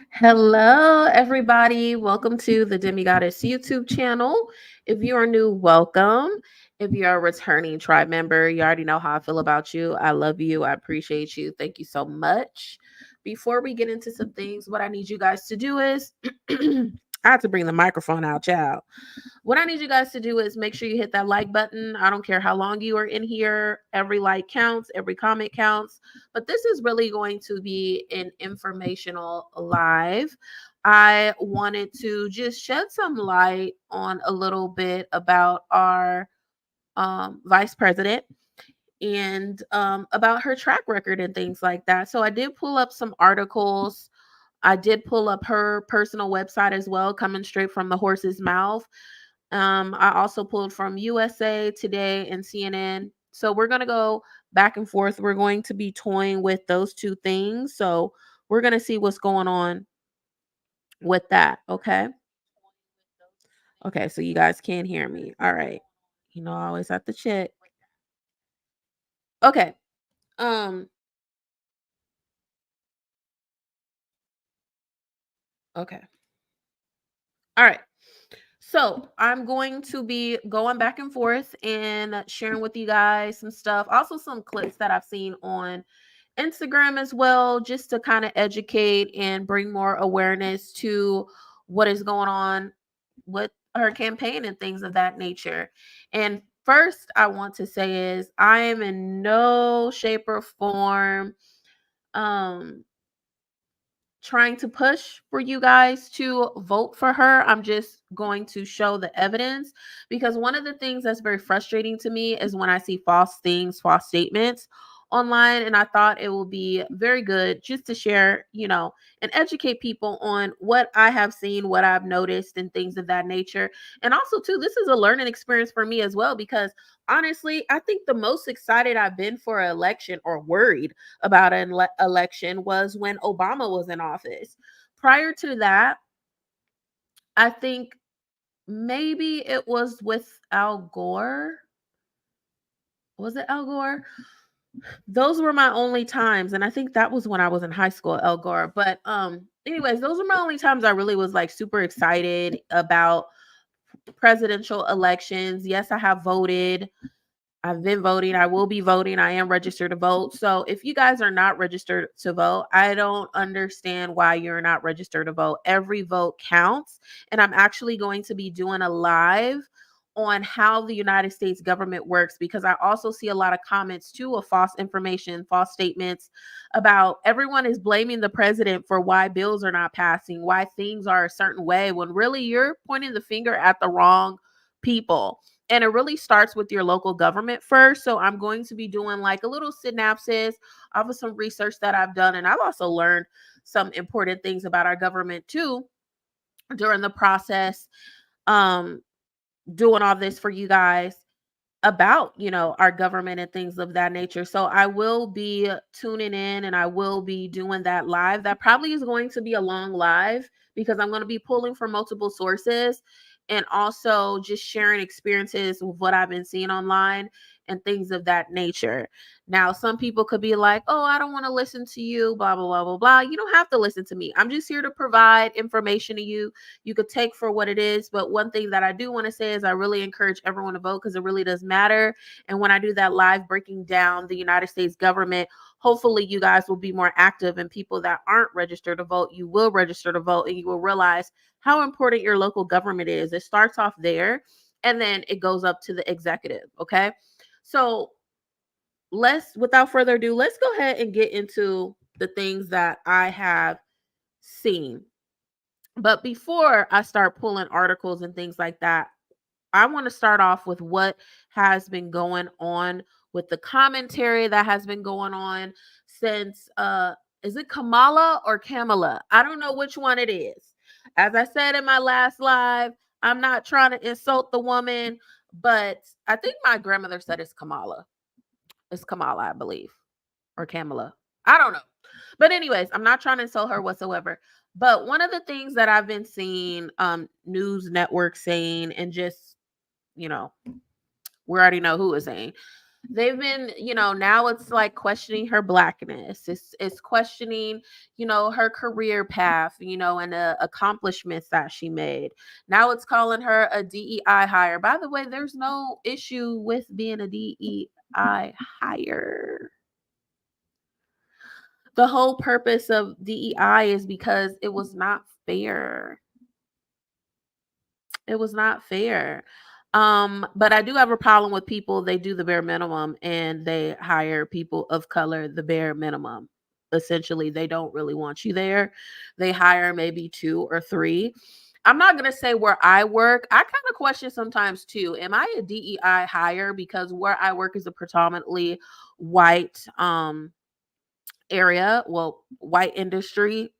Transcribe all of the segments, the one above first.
Hello, everybody. Welcome to the Demigodest YouTube channel. If you are new, welcome. If you're a returning tribe member, you already know how I feel about you. I love you. I appreciate you. Thank you so much. Before we get into some things, what I need you guys to do is I have to bring the microphone out, child. What I need you guys to do is make sure you hit that like button. I don't care how long you are in here. Every like counts, every comment counts. But this is really going to be an informational live. I wanted to just shed some light on a little bit about our vice president and about her track record and things like that. So I did pull up some articles. I did pull up her personal website as well, coming straight from the horse's mouth. I also pulled from USA Today and CNN. So we're going to go back and forth. We're going to be toying with those two things. So we're going to see what's going on with that. Okay. Okay. So you guys can't hear me. All right. I always have to check. Okay. Um, okay. All right. So I'm going to be going back and forth and sharing with you guys some stuff, also some clips that I've seen on Instagram as well, just to kind of educate and bring more awareness to what is going on with her campaign and things of that nature. And first, I want to say is I am in no shape or form um trying to push for you guys to vote for her. I'm just going to show the evidence because one of the things that's very frustrating to me is when I see false things, false statements online. And I thought it will be very good just to share, and educate people on what I have seen, what I've noticed, and things of that nature. And also, too, this is a learning experience for me as well because honestly, I think the most excited I've been for an election or worried about an election was when Obama was in office. Prior to that, I think maybe it was with Al Gore. Was it Al Gore? Those were my only times, and I think that was when I was in high school, Al Gore. But anyways, those were my only times I really was like super excited about presidential elections. Yes, I have voted. I've been voting. I will be voting. I am registered to vote. So if you guys are not registered to vote, I don't understand why you're not registered to vote. Every vote counts. And I'm actually going to be doing a live on how the United States government works because I also see a lot of comments too of false information, false statements about everyone is blaming the president for why bills are not passing, why things are a certain way, when really you're pointing the finger at the wrong people. And it really starts with your local government first. So I'm going to be doing like a little synopsis of some research that I've done. And I've also learned some important things about our government too during the process, um, doing all this for you guys about, our government and things of that nature. So I will be tuning in and I will be doing that live. That probably is going to be a long live because I'm going to be pulling from multiple sources and also just sharing experiences with what I've been seeing online and things of that nature. Now, some people could be like, "Oh, I don't want to listen to you, blah blah blah blah blah." You don't have to listen to me. I'm just here to provide information to you. You could take for what it is, but one thing that I do want to say is I really encourage everyone to vote because it really does matter. And when I do that live breaking down the United States government, hopefully you guys will be more active, and people that aren't registered to vote, you will register to vote and you will realize how important your local government is. It starts off there and then it goes up to the executive. Okay. So without further ado, let's go ahead and get into the things that I have seen. But before I start pulling articles and things like that, I want to start off with what has been going on with the commentary that has been going on since is it Kamala or Kamala? I don't know which one it is. As I said in my last live, I'm not trying to insult the woman, but I think my grandmother said it's Kamala. It's Kamala, I believe, or Kamala. I don't know. But anyways, I'm not trying to insult her whatsoever. But one of the things that I've been seeing news networks saying, and just, you know, we already know who is saying, They've been, now it's like questioning her blackness. It's questioning, her career path, and the accomplishments that she made. Now it's calling her a DEI hire. By the way, there's no issue with being a DEI hire. The whole purpose of DEI is because it was not fair. It was not fair. But I do have a problem with people, they do the bare minimum and they hire people of color the bare minimum. Essentially, they don't really want you there. They hire maybe 2 or 3. I'm not going to say where I work. I kind of question sometimes too. Am I a DEI hire? Because where I work is a predominantly white area, well, white industry,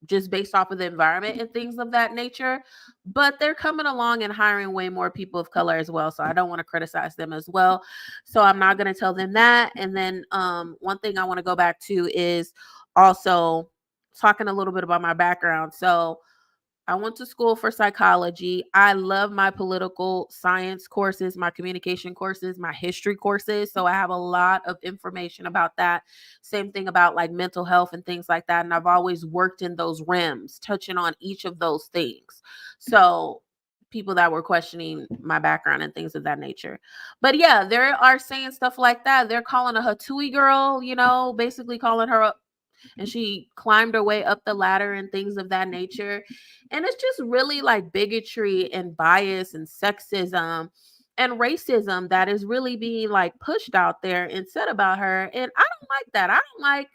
just based off of the environment and things of that nature. But they're coming along and hiring way more people of color as well. So I don't want to criticize them as well. So I'm not going to tell them that. And then one thing I want to go back to is also talking a little bit about my background. So I went to school for psychology. I love my political science courses, my communication courses, my history courses. So I have a lot of information about that. Same thing about like mental health and things like that. And I've always worked in those realms, touching on each of those things. So people that were questioning my background and things of that nature. But yeah, they are saying stuff like that. They're calling a Hatui girl, basically calling her, and she climbed her way up the ladder and things of that nature. And it's just really like bigotry and bias and sexism and racism that is really being like pushed out there and said about her. And I don't like that. I don't like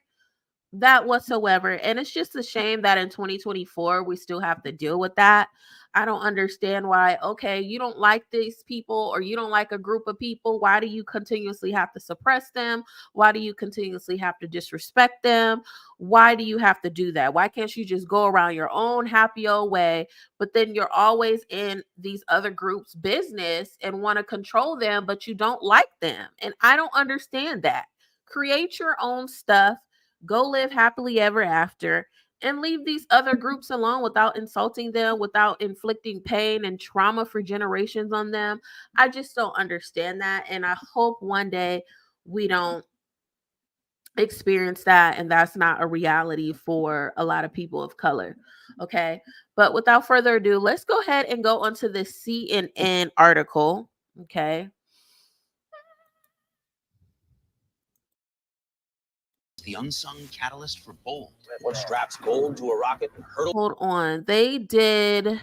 that whatsoever. And it's just a shame that in 2024 we still have to deal with that. I don't understand why, okay, you don't like these people or you don't like a group of people. Why do you continuously have to suppress them? Why do you continuously have to disrespect them? Why do you have to do that? Why can't you just go around your own happy old way? But then you're always in these other groups' business and want to control them, but you don't like them. And I don't understand that. Create your own stuff. Go live happily ever after and leave these other groups alone without insulting them, without inflicting pain and trauma for generations on them. I just don't understand that. And I hope one day we don't experience that and that's not a reality for a lot of people of color. Okay. But without further ado, let's go ahead and go onto the CNN article. Okay. The unsung catalyst for bold. What straps gold to a rocket and hurdle? Hold on. They did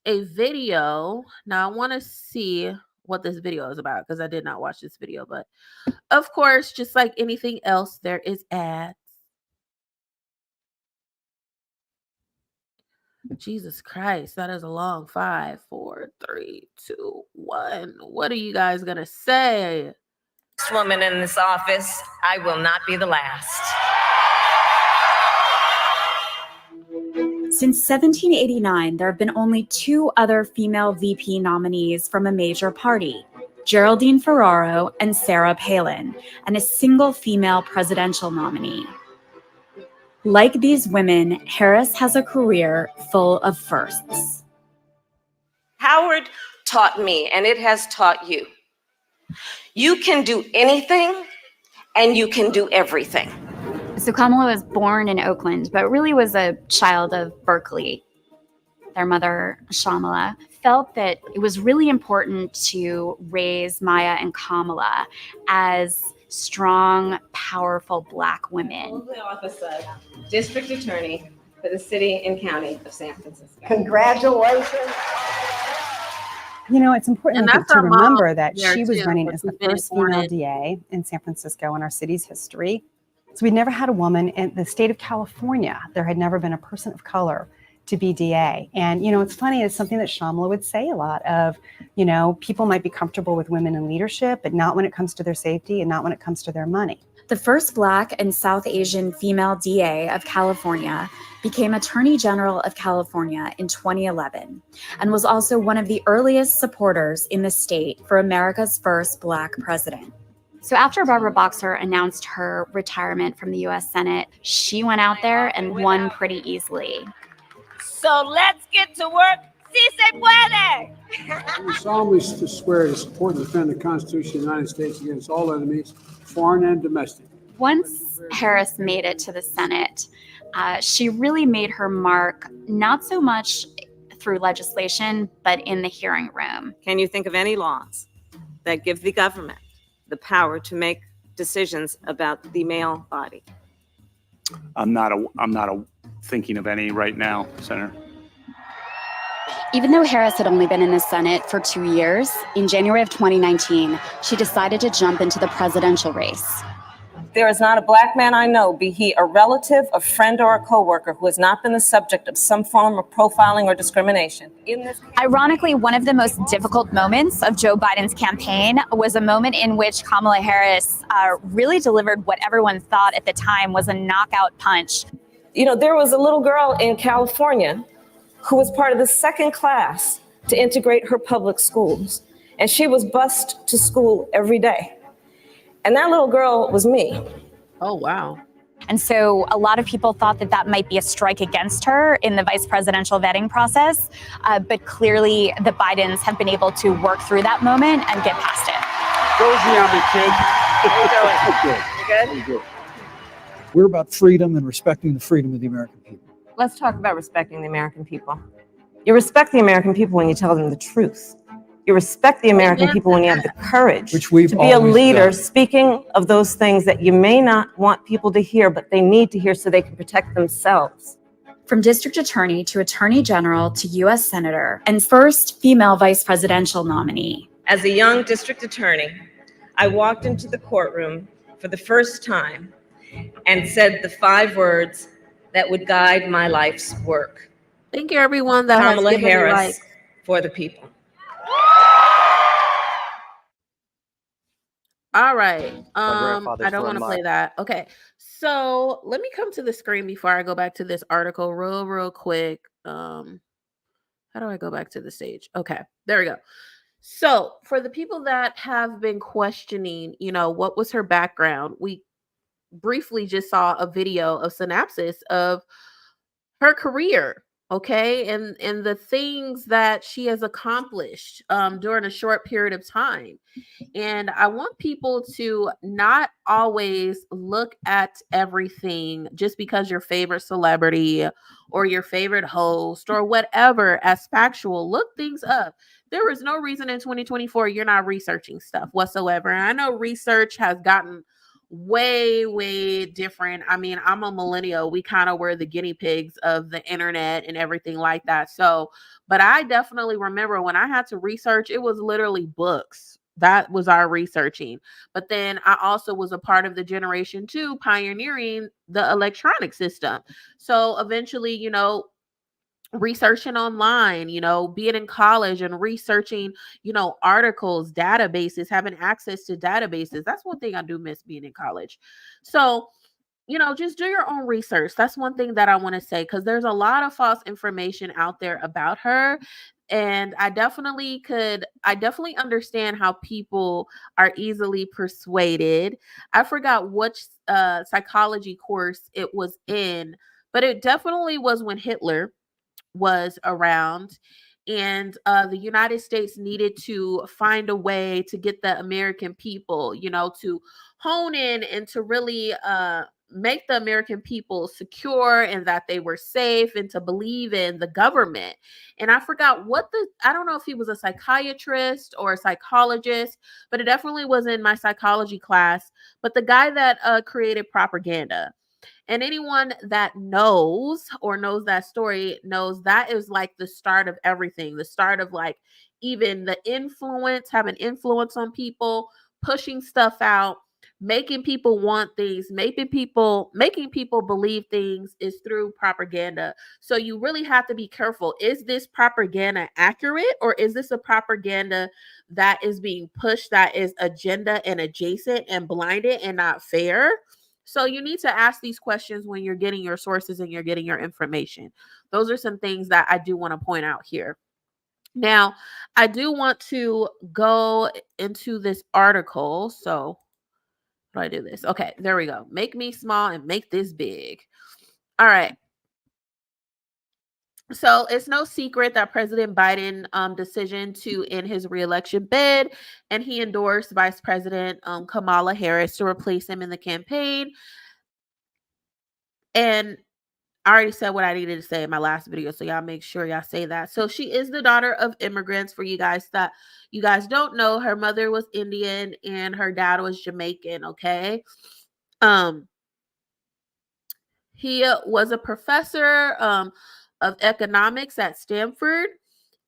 a video. Now I want to see what this video is about because I did not watch this video, but of course, just like anything else, there is ads. Jesus Christ, that is a long 5, 4, 3, 2, 1. What are you guys gonna say? This woman in this office, I will not be the last. Since 1789, there have been only 2 other female VP nominees from a major party, Geraldine Ferraro and Sarah Palin, and a single female presidential nominee. Like these women, Harris has a career full of firsts. Howard taught me, and it has taught you. You can do anything, and you can do everything. So Kamala was born in Oakland, but really was a child of Berkeley. Their mother, Shamala, felt that it was really important to raise Maya and Kamala as strong, powerful Black women. The office of District Attorney for the City and County of San Francisco. Congratulations. You know, it's important to remember that she was running as the first female DA in San Francisco in our city's history. So we'd never had a woman in the state of California. There had never been a person of color to be DA. And, it's funny, it's something that Shamala would say a lot of, people might be comfortable with women in leadership, but not when it comes to their safety and not when it comes to their money. The first Black and South Asian female DA of California became Attorney General of California in 2011 and was also one of the earliest supporters in the state for America's first Black president. So after Barbara Boxer announced her retirement from the U.S. Senate, she went out there and won pretty easily. So let's get to work sí se puede. We solemnly swear to support and defend the Constitution of the United States against all enemies, foreign and domestic. Once Harris made it to the Senate, she really made her mark not so much through legislation, but in the hearing room. Can you think of any laws that give the government the power to make decisions about the male body? I'm not thinking of any right now, Senator. Even though Harris had only been in the Senate for 2 years, in January of 2019, she decided to jump into the presidential race. There is not a Black man I know, be he a relative, a friend, or a coworker, who has not been the subject of some form of profiling or discrimination. Ironically, one of the most difficult moments of Joe Biden's campaign was a moment in which Kamala Harris really delivered what everyone thought at the time was a knockout punch. You know, there was a little girl in California who was part of the second class to integrate her public schools, and she was bused to school every day. And that little girl was me. Oh, wow. And so a lot of people thought that that might be a strike against her in the vice presidential vetting process. But clearly the Bidens have been able to work through that moment and get past it. Rosie, I'm a kid. How you doing? You good? We're about freedom and respecting the freedom of the American people. Let's talk about respecting the American people. You respect the American people when you tell them the truth. You respect the American people when you have the courage to be a leader, speaking of those things that you may not want people to hear, but they need to hear so they can protect themselves. From district attorney to attorney general to U.S. senator and first female vice presidential nominee. As a young district attorney, I walked into the courtroom for the first time and said the 5 words that would guide my life's work. Thank you, everyone that Kamala has given Harris for the people. All right. I don't want to play that. Okay. So let me come to the screen before I go back to this article real quick. How do I go back to the stage? Okay, there we go. So for the people that have been questioning, what was her background? We briefly just saw a video of synopsis of her career. Okay. And the things that she has accomplished during a short period of time. And I want people to not always look at everything just because your favorite celebrity or your favorite host or whatever as factual. Look things up. There is no reason in 2024 you're not researching stuff whatsoever. And I know research has gotten way different. I mean, I'm a millennial. We kind of were the guinea pigs of the internet and everything like that. So, but I definitely remember when I had to research, it was literally books. That was our researching. But then I also was a part of the generation too, pioneering the electronic system. So eventually, researching online, being in college and researching, articles, databases, having access to databases. That's one thing I do miss being in college. So, just do your own research. That's one thing that I want to say, because there's a lot of false information out there about her. And I definitely understand how people are easily persuaded. I forgot which psychology course it was in, but it definitely was when Hitler was around, and the United States needed to find a way to get the American people, to hone in and to really make the American people secure and that they were safe and to believe in the government. And I forgot I don't know if he was a psychiatrist or a psychologist, but it definitely was in my psychology class. But the guy that created propaganda. And anyone that knows that story knows that is like the start of everything, the start of like even the influence, having influence on people, pushing stuff out, making people want things, making people believe things is through propaganda. So you really have to be careful. Is this propaganda accurate, or is this a propaganda that is being pushed that is agenda and adjacent and blinded and not fair? So you need to ask these questions when you're getting your sources and you're getting your information. Those are some things that I do want to point out here. Now, I do want to go into this article. So how do I do this? Okay, there we go. Make me small and make this big. All right. So it's no secret that President Biden decision to end his reelection bid, and he endorsed Vice President Kamala Harris to replace him in the campaign. And I already said what I needed to say in my last video, so y'all make sure y'all say that. So she is the daughter of immigrants. For you guys that you guys don't know, her mother was Indian and her dad was Jamaican. Okay, he was a professor of economics at Stanford,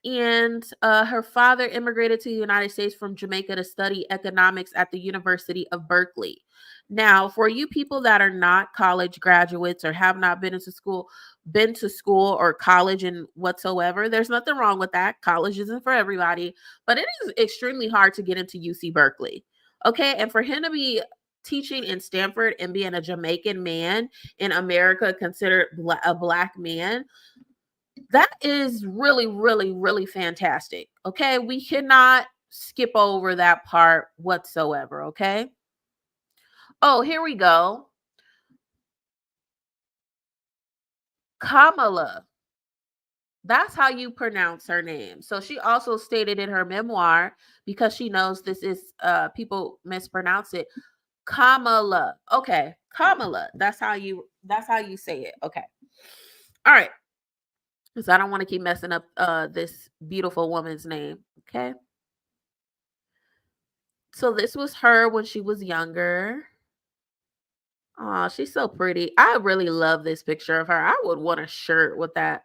and her father immigrated to the United States from Jamaica to study economics at the University of Berkeley. Now, for you people that are not college graduates or have not been to school or college and whatsoever, there's nothing wrong with that. College isn't for everybody, but it is extremely hard to get into UC Berkeley. Okay, and for him to be teaching in Stanford and being a Jamaican man in America, considered a black man, that is really, really, really fantastic. Okay, we cannot skip over that part whatsoever. Okay. Oh, here we go. Kamala. That's how you pronounce her name. So she also stated in her memoir, because she knows this is people mispronounce it, Kamala. Okay, Kamala. That's how you say it. Okay. All right. Because I don't want to keep messing up this beautiful woman's name. Okay. So this was her when she was younger. Oh, she's so pretty. I really love this picture of her. I would want a shirt with that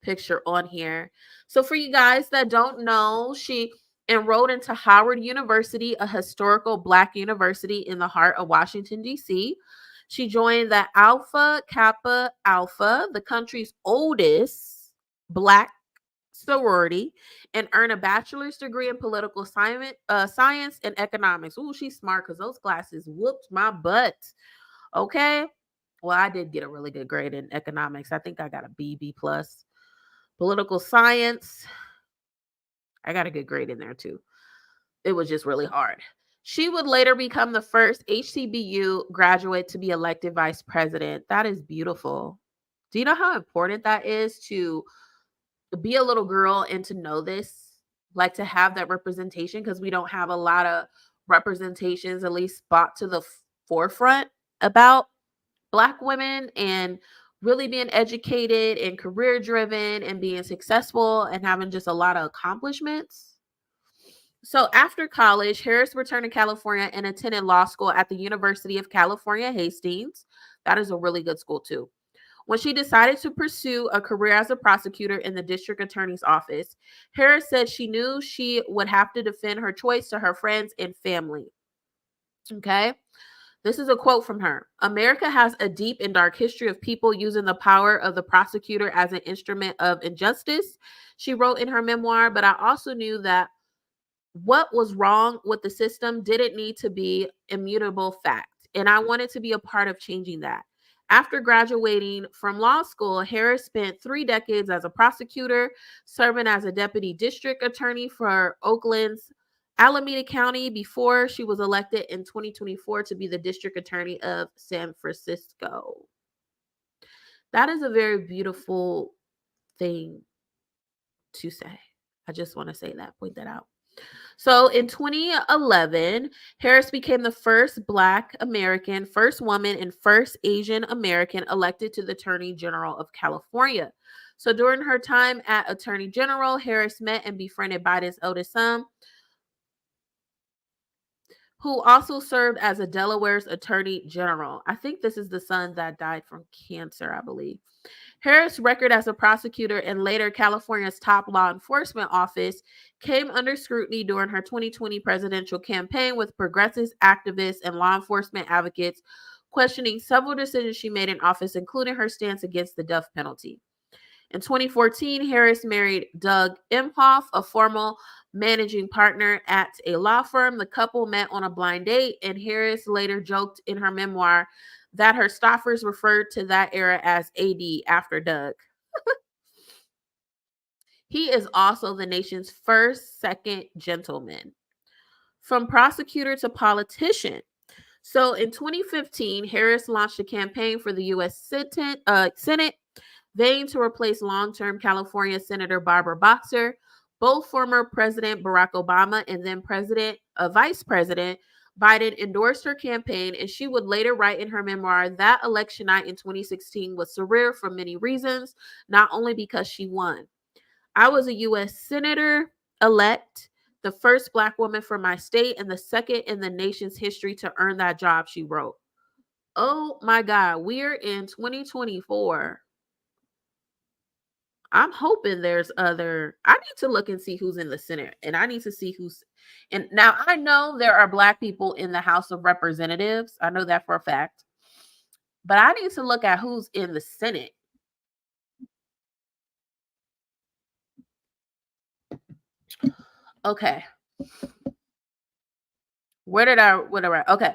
picture on here. So for you guys that don't know, she enrolled into Howard University, a historical Black university in the heart of Washington, D.C. She joined the Alpha Kappa Alpha, the country's oldest Black sorority, and earned a bachelor's degree in political science and economics. Ooh, she's smart because those classes whooped my butt. Okay. Well, I did get a really good grade in economics. I think I got a B plus. Political science, I got a good grade in there too. It was just really hard. She would later become the first HBCU graduate to be elected vice president. That is beautiful. Do you know how important that is to be a little girl and to know this? Like, to have that representation, because we don't have a lot of representations, at least brought to the forefront about Black women and really being educated and career driven and being successful and having just a lot of accomplishments. So after college, Harris returned to California and attended law school at the University of California, Hastings. That is a really good school too. When she decided to pursue a career as a prosecutor in the district attorney's office, Harris said she knew she would have to defend her choice to her friends and family. Okay. This is a quote from her. America has a deep and dark history of people using the power of the prosecutor as an instrument of injustice, she wrote in her memoir, but I also knew that what was wrong with the system didn't need to be immutable fact, and I wanted to be a part of changing that. After graduating from law school, Harris spent 3 decades as a prosecutor, serving as a deputy district attorney for Oakland's Alameda County before she was elected in 2024 to be the district attorney of San Francisco. That is a very beautiful thing to say. I just want to say that, point that out. So in 2011, Harris became the first Black American, first woman, and first Asian American elected to the Attorney General of California. So during her time at Attorney General, Harris met and befriended Biden's eldest son, who also served as a Delaware's Attorney General. I think this is the son that died from cancer, I believe. Harris' record as a prosecutor and later California's top law enforcement office came under scrutiny during her 2020 presidential campaign, with progressive activists and law enforcement advocates questioning several decisions she made in office, including her stance against the death penalty. In 2014, Harris married Doug Imhoff, a former managing partner at a law firm. The couple met on a blind date, and Harris later joked in her memoir that her staffers referred to that era as AD after Doug. He is also the nation's first second gentleman. From prosecutor to politician. So in 2015, Harris launched a campaign for the U.S. Senate, vying to replace long-term California Senator Barbara Boxer. Both former President Barack Obama and then Vice President Biden endorsed her campaign, and she would later write in her memoir that election night in 2016 was surreal for many reasons, not only because she won. I was a U.S. Senator elect, the first Black woman from my state, and the second in the nation's history to earn that job, she wrote. Oh my God, we're in 2024. I'm hoping there's I need to look and see who's in the Senate, and I need to see and now I know there are Black people in the House of Representatives. I know that for a fact, but I need to look at who's in the Senate. Okay. Okay.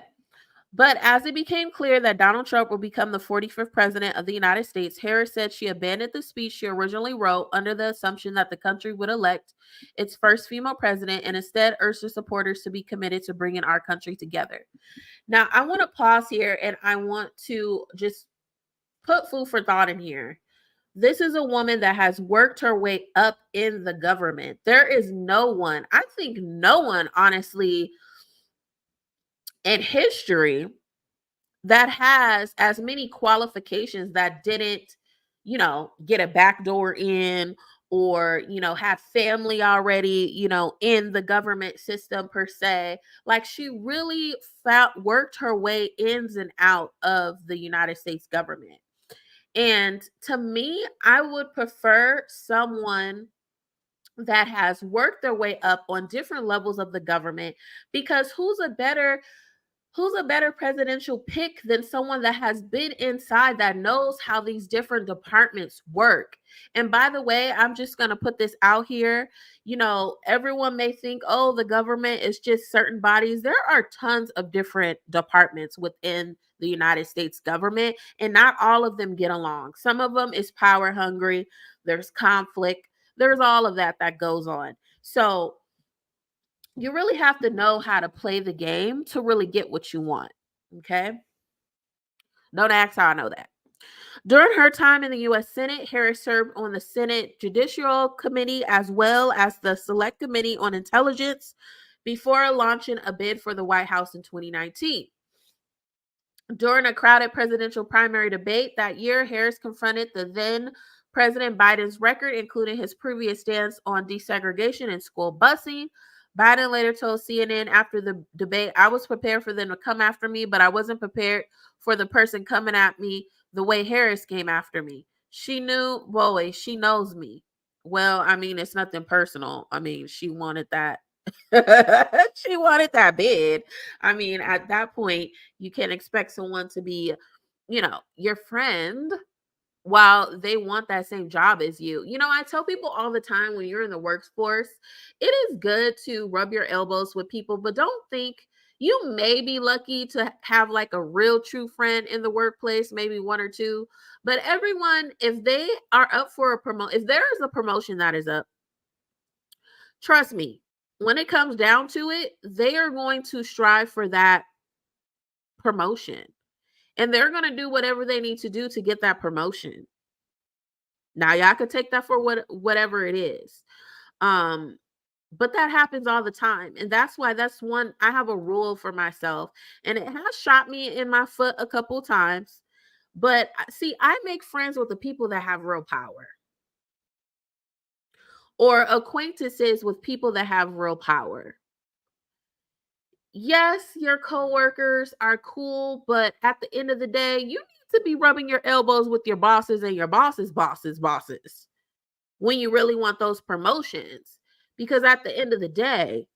But as it became clear that Donald Trump will become the 45th president of the United States, Harris said she abandoned the speech she originally wrote under the assumption that the country would elect its first female president and instead urged her supporters to be committed to bringing our country together. Now, I want to pause here and I want to just put food for thought in here. This is a woman that has worked her way up in the government. There is no one, I think no one, honestly, in history that has as many qualifications that didn't, get a backdoor in or, have family already, in the government system per se. Like she really worked her way ins and out of the United States government. And to me, I would prefer someone that has worked their way up on different levels of the government, because who's a better presidential pick than someone that has been inside, that knows how these different departments work? And by the way, I'm just going to put this out here. Everyone may think, oh, the government is just certain bodies. There are tons of different departments within the United States government, and not all of them get along. Some of them is power hungry. There's conflict. There's all of that goes on. So you really have to know how to play the game to really get what you want. Okay. Don't ask how I know that. During her time in the U.S. Senate, Harris served on the Senate Judicial Committee as well as the Select Committee on Intelligence before launching a bid for the White House in 2019. During a crowded presidential primary debate that year, Harris confronted the then President Biden's record, including his previous stance on desegregation and school busing. Biden later told CNN after the debate, I was prepared for them to come after me, but I wasn't prepared for the person coming at me the way Harris came after me. She knows me. Well, I mean, it's nothing personal. I mean, she wanted that. She wanted that bid. I mean, at that point, you can't expect someone to be, your friend while they want that same job as you. I tell people all the time, when you're in the workforce, it is good to rub your elbows with people, but don't think you may be lucky to have like a real true friend in the workplace, maybe one or two, but everyone, if they are up for a promotion, if there is a promotion that is up, trust me, when it comes down to it, they are going to strive for that promotion. And they're going to do whatever they need to do to get that promotion. Now, y'all could take that for whatever it is. But that happens all the time. And that's why I have a rule for myself. And it has shot me in my foot a couple times. But see, I make friends with the people that have real power. Or acquaintances with people that have real power. Yes, your coworkers are cool, but at the end of the day, you need to be rubbing your elbows with your bosses and your bosses' bosses when you really want those promotions. Because at the end of the day,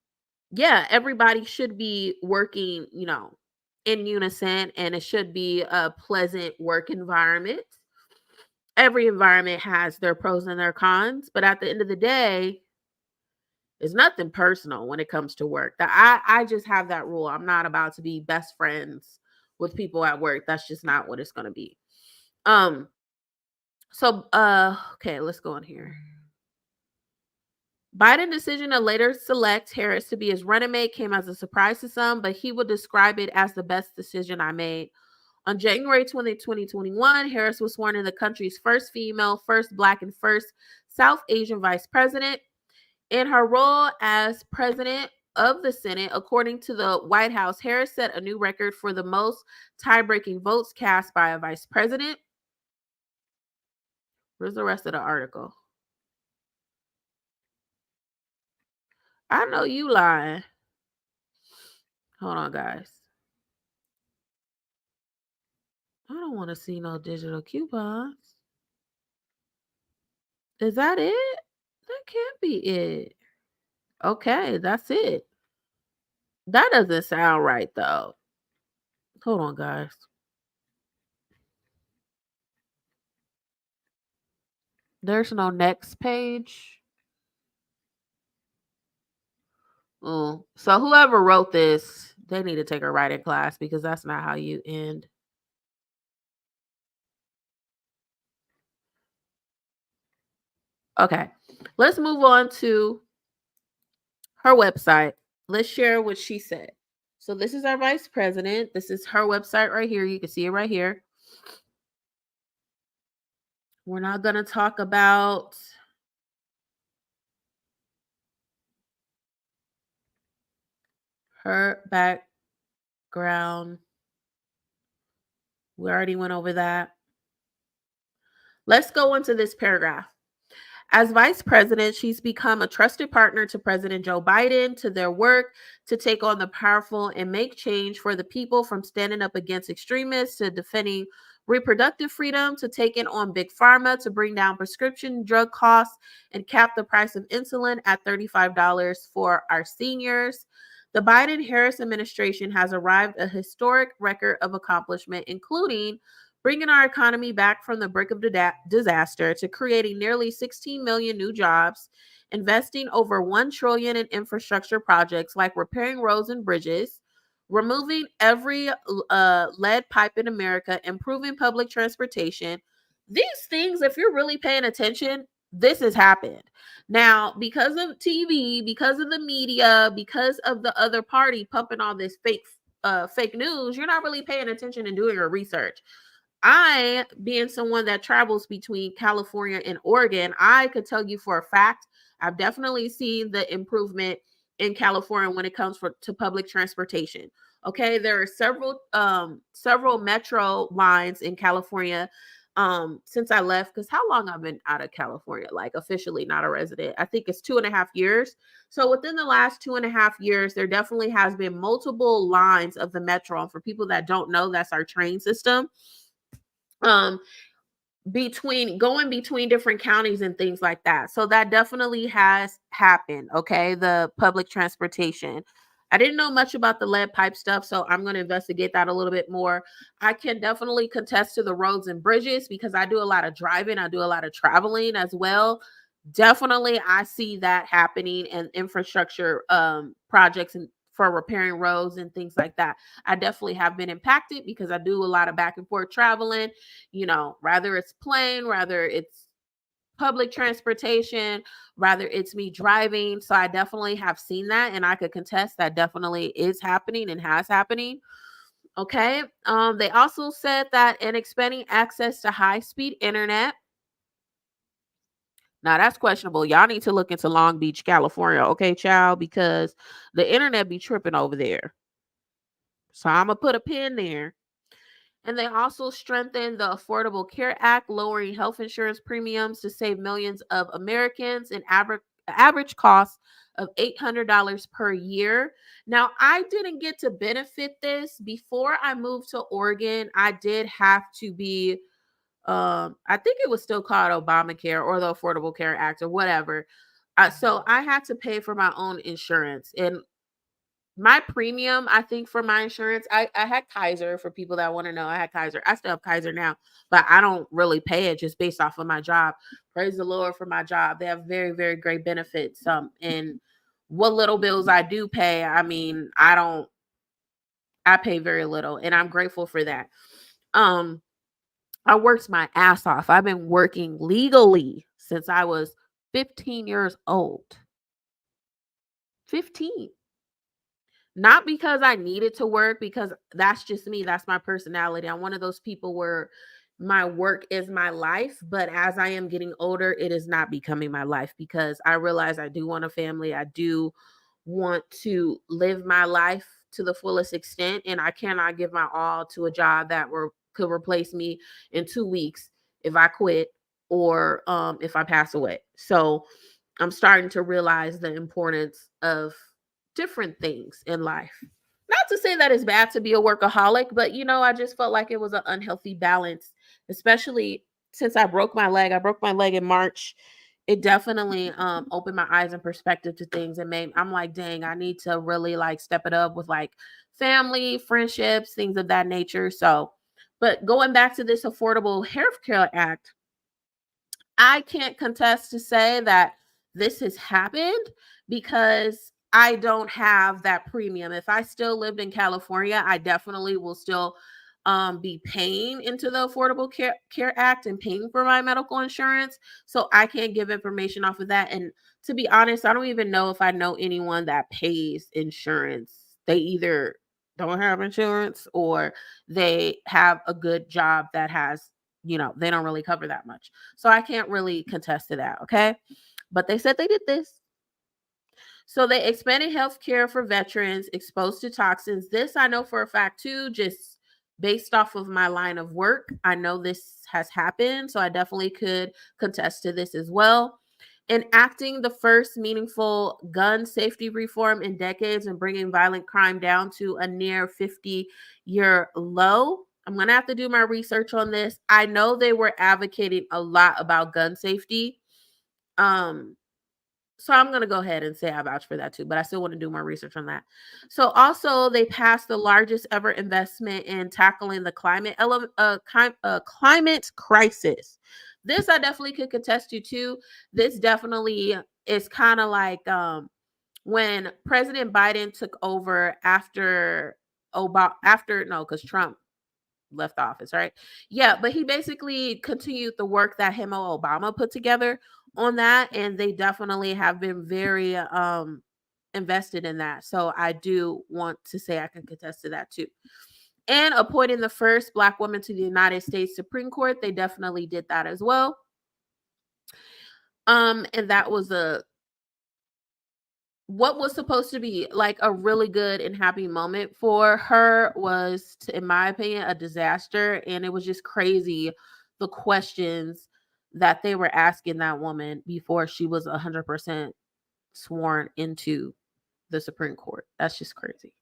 yeah, everybody should be working, in unison, and it should be a pleasant work environment. Every environment has their pros and their cons, but at the end of the day, it's nothing personal when it comes to work. I just have that rule. I'm not about to be best friends with people at work. That's just not what it's going to be. Okay, let's go on here. Biden's decision to later select Harris to be his running mate came as a surprise to some, but he would describe it as the best decision I made. On January 20, 2021, Harris was sworn in the country's first female, first Black, and first South Asian vice president. In her role as president of the Senate, according to the White House, Harris set a new record for the most tie-breaking votes cast by a vice president. Where's the rest of the article? I know you lying. Hold on, guys. I don't want to see no digital coupons. Is that it? That can't be it. Okay, that's it. That doesn't sound right, though. Hold on, guys. There's no next page. So whoever wrote this, they need to take a writing class because that's not how you end. Okay, let's move on to her website. Let's share what she said. So this is our vice president. This is her website right here. You can see it right here. We're not going to talk about her background. We already went over that. Let's go into this paragraph. As vice president, she's become a trusted partner to President Joe Biden, to their work to take on the powerful and make change for the people, from standing up against extremists to defending reproductive freedom, to taking on big pharma, to bring down prescription drug costs and cap the price of insulin at $35 for our seniors. The Biden-Harris administration has arrived at a historic record of accomplishment, including bringing our economy back from the brink of disaster to creating nearly 16 million new jobs, investing over $1 trillion in infrastructure projects like repairing roads and bridges, removing every lead pipe in America, improving public transportation. These things, if you're really paying attention, this has happened. Now, because of TV, because of the media, because of the other party pumping all this fake news, you're not really paying attention and doing your research. I, being someone that travels between California and Oregon, I could tell you for a fact, I've definitely seen the improvement in California when it comes to public transportation. Okay, there are several metro lines in California since I left, because how long I've been out of California, like officially not a resident, I think it's 2.5 years. So within the last 2.5 years, there definitely has been multiple lines of the metro. And for people that don't know, that's our train system. Between different counties and things like that. So that definitely has happened. Okay, the public transportation. I didn't know much about the lead pipe stuff, so I'm going to investigate that a little bit more. I can definitely contest to the roads and bridges because I do a lot of driving. I do a lot of traveling as well. Definitely, I see that happening, and infrastructure projects and for repairing roads and things like that. I definitely have been impacted because I do a lot of back and forth traveling, rather it's plane, rather it's public transportation, rather it's me driving. So I definitely have seen that, and I could contest that definitely is happening and has happening. Okay. They also said that in expanding access to high-speed internet. Now that's questionable. Y'all need to look into Long Beach, California, okay, child, because the internet be tripping over there. So I'm going to put a pin there. And they also strengthened the Affordable Care Act, lowering health insurance premiums to save millions of Americans an average cost of $800 per year. Now, I didn't get to benefit this. Before I moved to Oregon, I did have to be I think it was still called Obamacare or the Affordable Care Act or whatever. So I had to pay for my own insurance, and my premium, I think for my insurance, I had Kaiser. For people that want to know, I had Kaiser. I still have Kaiser now, but I don't really pay it just based off of my job. Praise the Lord for my job. They have very, very great benefits. And what little bills I do pay, I mean, I pay very little, and I'm grateful for that. I worked my ass off. I've been working legally since I was 15 years old. 15. not because I needed to work, because that's just me. That's my personality. I'm one of those people where my work is my life, but as I am getting older, it is not becoming my life because I realize I do want a family. I do want to live my life to the fullest extent, and I cannot give my all to a job that could replace me in 2 weeks if I quit or if I pass away. So I'm starting to realize the importance of different things in life. Not to say that it's bad to be a workaholic, but I just felt like it was an unhealthy balance, especially since I broke my leg. I broke my leg in March. It definitely opened my eyes and perspective to things and I'm like, dang, I need to really like step it up with like family, friendships, things of that nature. So, but going back to this Affordable Health Care Act, I can't contest to say that this has happened because I don't have that premium. If I still lived in California, I definitely will still be paying into the Affordable Care Act and paying for my medical insurance. So I can't give information off of that. And to be honest, I don't even know if I know anyone that pays insurance. They either don't have insurance or they have a good job that has, they don't really cover that much. So I can't really contest to that. Okay. But they said they did this. So they expanded health care for veterans exposed to toxins. This I know for a fact too, just based off of my line of work. I know this has happened. So I definitely could contest to this as well. Enacting the first meaningful gun safety reform in decades and bringing violent crime down to a near 50-year low. I'm going to have to do my research on this. I know they were advocating a lot about gun safety. So I'm going to go ahead and say I vouch for that too, but I still want to do more research on that. So also they passed the largest ever investment in tackling the climate crisis. This I definitely could contest to too. This definitely is kind of like when President Biden took over after because Trump left office, right? Yeah, but he basically continued the work that him and Obama put together on that, and they definitely have been very invested in that. So I do want to say I can contest to that too. And appointing the first Black woman to the United States Supreme Court, they definitely did that as well. And that was what was supposed to be like a really good and happy moment for her was, in my opinion, a disaster. And it was just crazy, the questions that they were asking that woman before she was 100% sworn into the Supreme Court. That's just crazy.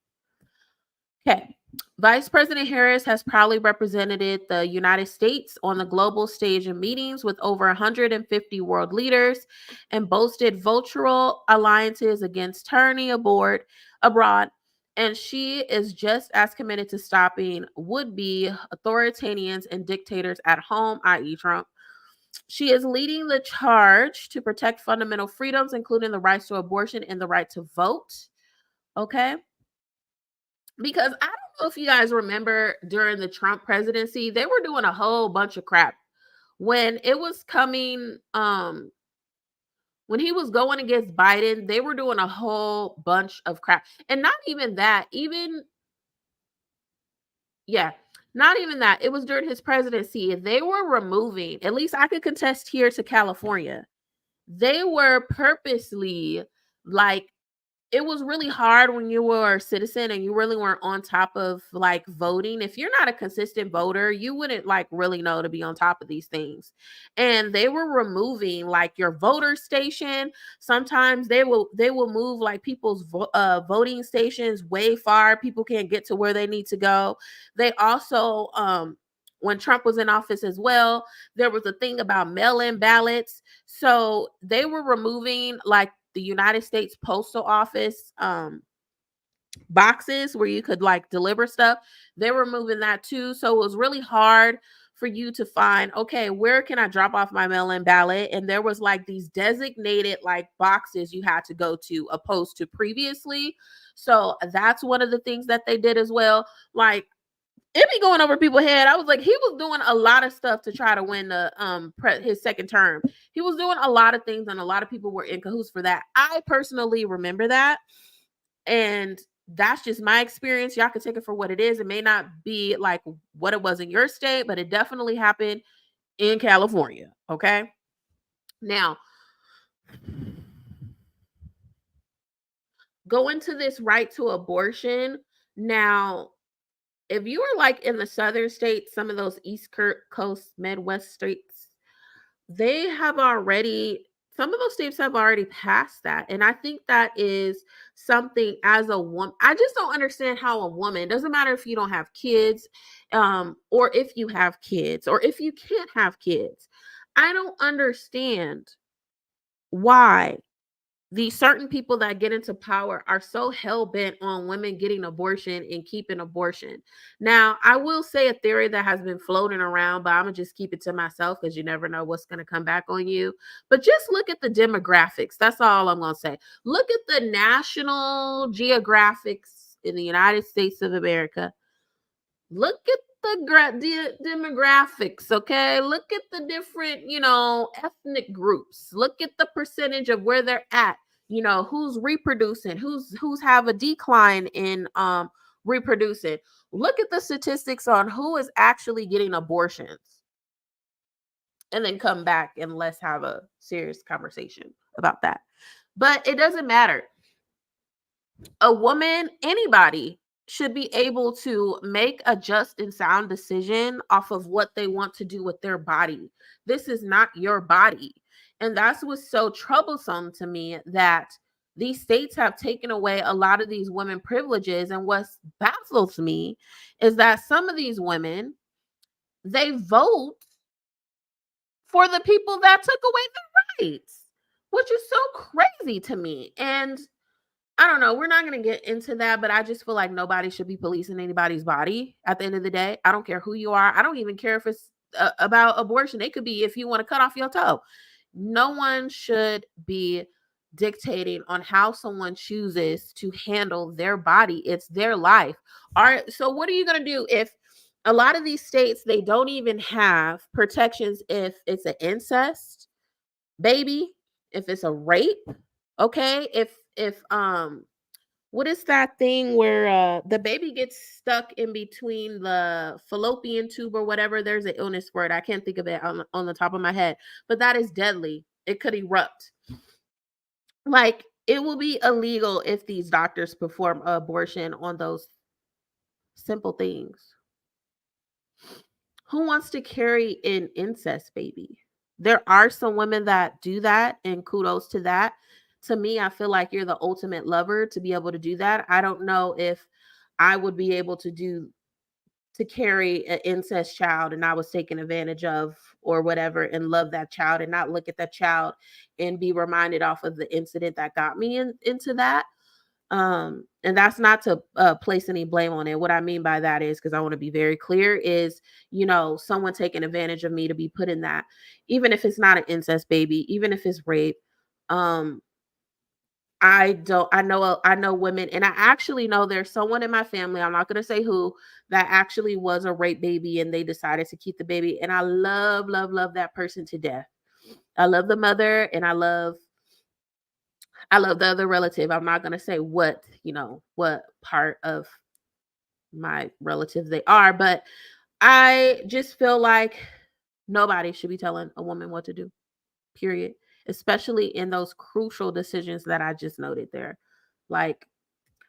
Okay. Vice President Harris has proudly represented the United States on the global stage in meetings with over 150 world leaders and boasted virtual alliances against tyranny abroad. And she is just as committed to stopping would-be authoritarians and dictators at home, i.e. Trump. She is leading the charge to protect fundamental freedoms, including the rights to abortion and the right to vote. Okay. Because I don't know if you guys remember during the Trump presidency, they were doing a whole bunch of crap. When it was coming, when he was going against Biden, they were doing a whole bunch of crap. And not even that, not even that. It was during his presidency. They were removing, at least I could contest here to California. They were purposely like, it was really hard when you were a citizen and you really weren't on top of like voting. If you're not a consistent voter, you wouldn't like really know to be on top of these things. And they were removing like your voter station. Sometimes they will move like people's voting stations way far. People can't get to where they need to go. They also, when Trump was in office as well, there was a thing about mail-in ballots. So they were removing like the United States Postal Office boxes where you could like deliver stuff. They were moving that too. So it was really hard for you to find, okay, where can I drop off my mail-in ballot? And there was like these designated like boxes you had to go to opposed to previously. So that's one of the things that they did as well. Like, it be going over people's head. I was like, he was doing a lot of stuff to try to win the his second term. He was doing a lot of things, and a lot of people were in cahoots for that. I personally remember that, and That's just my experience. Y'all can take it for what it is. It may not be like what it was in your state, but it definitely happened in California. Okay. Now, go into this right to abortion. Now, if you are like in the southern states, some of those East Coast, Midwest states, they have already, some of those states have already passed that. And I think that is something as a woman, I just don't understand how a woman, doesn't matter if you don't have kids, or if you have kids, or if you can't have kids. I don't understand why these certain people that get into power are so hell-bent on women getting abortion and keeping abortion. Now, I will say a theory that has been floating around, but I'm gonna just keep it to myself because you never know what's gonna come back on you. But just look at the demographics. That's all I'm gonna say. Look at the national geographics in the United States of America. Look at the demographics, okay? Look at the different, ethnic groups. Look at the percentage of where they're at. Who's reproducing, who's have a decline in reproducing. Look at the statistics on who is actually getting abortions. And then come back and let's have a serious conversation about that. But it doesn't matter. A woman, anybody, should be able to make a just and sound decision off of what they want to do with their body. This is not your body. And that's what's so troublesome to me, that these states have taken away a lot of these women privileges. And what baffles me is that some of these women, they vote for the people that took away their rights, which is so crazy to me. And I don't know. We're not going to get into that, but I just feel like nobody should be policing anybody's body at the end of the day. I don't care who you are. I don't even care if it's about abortion. It could be if you want to cut off your toe. No one should be dictating on how someone chooses to handle their body. It's their life. All right. So what are you going to do if a lot of these states, they don't even have protections if it's an incest baby, if it's a rape? Okay. If what is that thing where the baby gets stuck in between the fallopian tube or whatever? There's an illness for it. I can't think of it on the top of my head, but that is deadly. It could erupt. Like, it will be illegal if these doctors perform abortion on those simple things. Who wants to carry an incest baby? There are some women that do that, and kudos to that. To me, I feel like you're the ultimate lover to be able to do that. I don't know if I would be able to carry an incest child and I was taken advantage of or whatever, and love that child and not look at that child and be reminded off of the incident that got me into that. And that's not to place any blame on it. What I mean by that is, because I want to be very clear, is, someone taking advantage of me to be put in that, even if it's not an incest baby, even if it's rape. I know women, and I actually know there's someone in my family, I'm not going to say who, that actually was a rape baby and they decided to keep the baby. And I love, love, love that person to death. I love the mother, and I love the other relative. I'm not going to say what part of my relative they are, but I just feel like nobody should be telling a woman what to do, period. Especially in those crucial decisions that I just noted there. Like,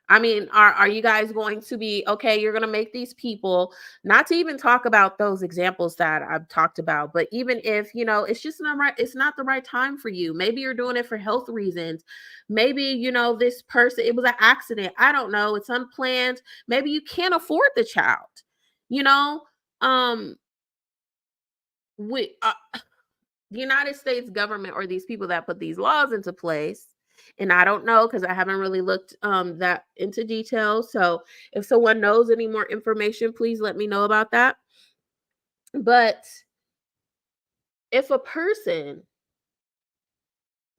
I mean, are you guys going to be, okay, you're going to make these people, not to even talk about those examples that I've talked about, but even if, it's just not right, it's not the right time for you. Maybe you're doing it for health reasons. Maybe, this person, it was an accident. I don't know. It's unplanned. Maybe you can't afford the child, the United States government, or these people that put these laws into place, and I don't know because I haven't really looked that into detail. So if someone knows any more information, please let me know about that. But if a person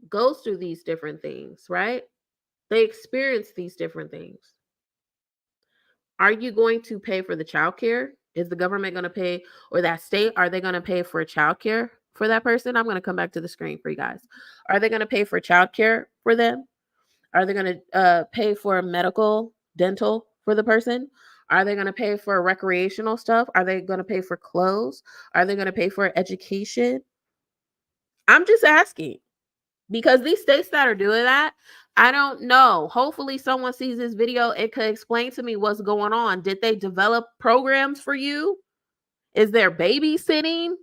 goes through these different things, right? They experience these different things. Are you going to pay for the child care? Is the government going to pay, or that state, are they going to pay for child care for that person? I'm going to come back to the screen for you guys. Are they going to pay for child care for them? Are they going to pay for medical dental for the person? Are they going to pay for recreational stuff? Are they going to pay for clothes? Are they going to pay for education? I'm just asking, because these states that are doing that, I don't know. Hopefully someone sees this video and could explain to me what's going on. Did they develop programs for you? Is there babysitting?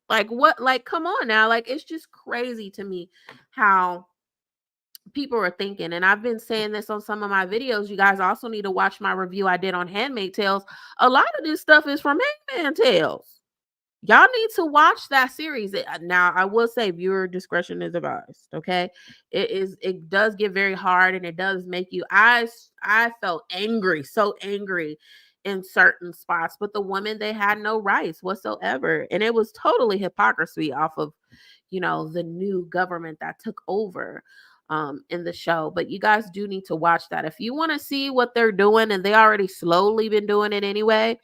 Like what? Like, come on now. Like, it's just crazy to me how people are thinking. And I've been saying this on some of my videos. You guys also need to watch my review I did on Handmaid Tales. A lot of this stuff is from Handmaid Tales. Y'all need to watch that series. Now, I will say viewer discretion is advised. Okay, it does get very hard, and it does make you. I felt angry, so angry in certain spots, but the women, they had no rights whatsoever, and it was totally hypocrisy off of, the new government that took over in the show. But you guys do need to watch that if you want to see what they're doing, and they already slowly been doing it anyway.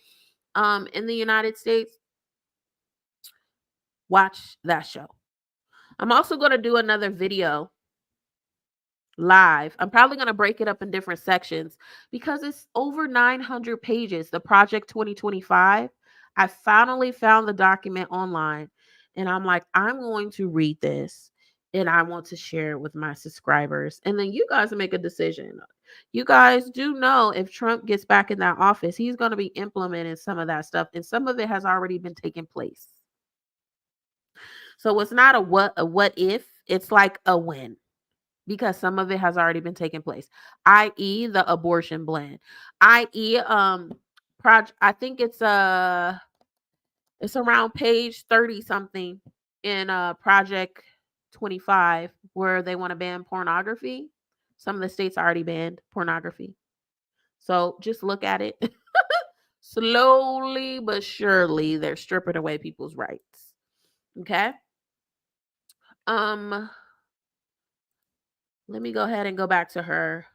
In the United States. Watch that show. I'm also going to do another video live. I'm probably going to break it up in different sections because it's over 900 pages. The Project 2025. I finally found the document online, and I'm like, I'm going to read this, and I want to share it with my subscribers. And then you guys make a decision. You guys do know if Trump gets back in that office, he's going to be implementing some of that stuff, and some of it has already been taking place. So it's not a what if, it's like a when, because some of it has already been taking place, i.e. the abortion ban, i.e. I think it's around page 30 something in Project 25 where they want to ban pornography. Some of the states already banned pornography. So just look at it. Slowly but surely they're stripping away people's rights. Okay? Let me go ahead and go back to her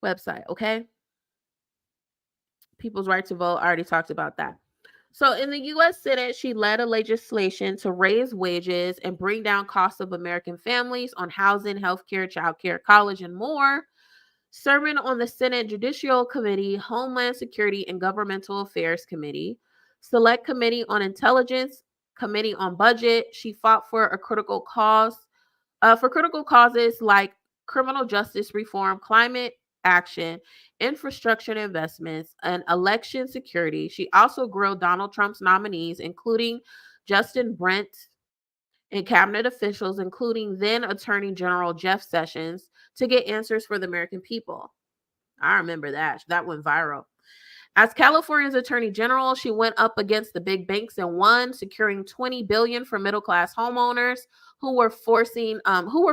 website, okay? People's right to vote, I already talked about that. So in the U.S. Senate, she led a legislation to raise wages and bring down costs of American families on housing, healthcare, childcare, college, and more. Serving on the Senate Judicial Committee, Homeland Security and Governmental Affairs Committee, Select Committee on Intelligence, Committee on Budget, she fought for critical causes like criminal justice reform, climate action, infrastructure investments, and election security. She also grilled Donald Trump's nominees, including Justin Brent, and cabinet officials, including then Attorney General Jeff Sessions, to get answers for the American people. I remember that. That went viral. As California's Attorney General, she went up against the big banks and won, securing $20 billion for middle-class homeowners who were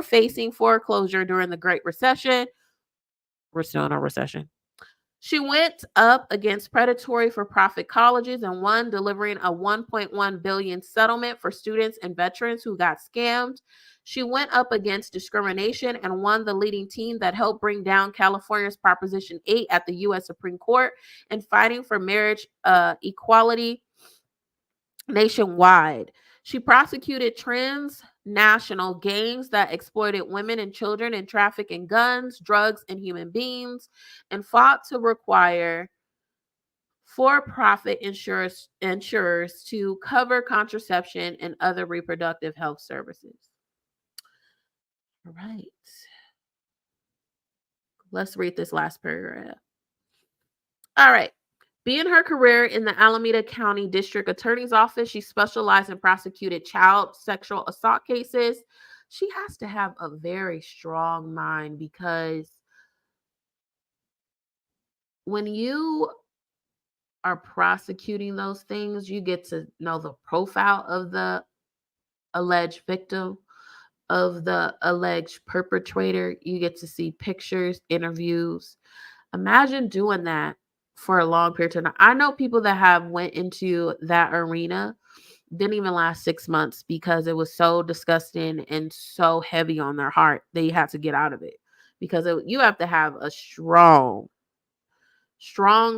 facing foreclosure during the Great Recession. We're still in a recession. She went up against predatory for-profit colleges and won, delivering a $1.1 billion settlement for students and veterans who got scammed. She went up against discrimination and won the leading team that helped bring down California's Proposition 8 at the U.S. Supreme Court and fighting for marriage equality nationwide. She prosecuted transnational gangs that exploited women and children and trafficking guns, drugs, and human beings, and fought to require for-profit insurers to cover contraception and other reproductive health services. All right. Let's read this last paragraph. All right. Being her career in the Alameda County District Attorney's Office, she specialized in prosecuted child sexual assault cases. She has to have a very strong mind, because when you are prosecuting those things, you get to know the profile of the alleged victim, of the alleged perpetrator. You get to see pictures, interviews. Imagine doing that for a long period of time. I know people that have went into that arena, didn't even last 6 months because it was so disgusting and so heavy on their heart. They had to get out of it, because you have to have a strong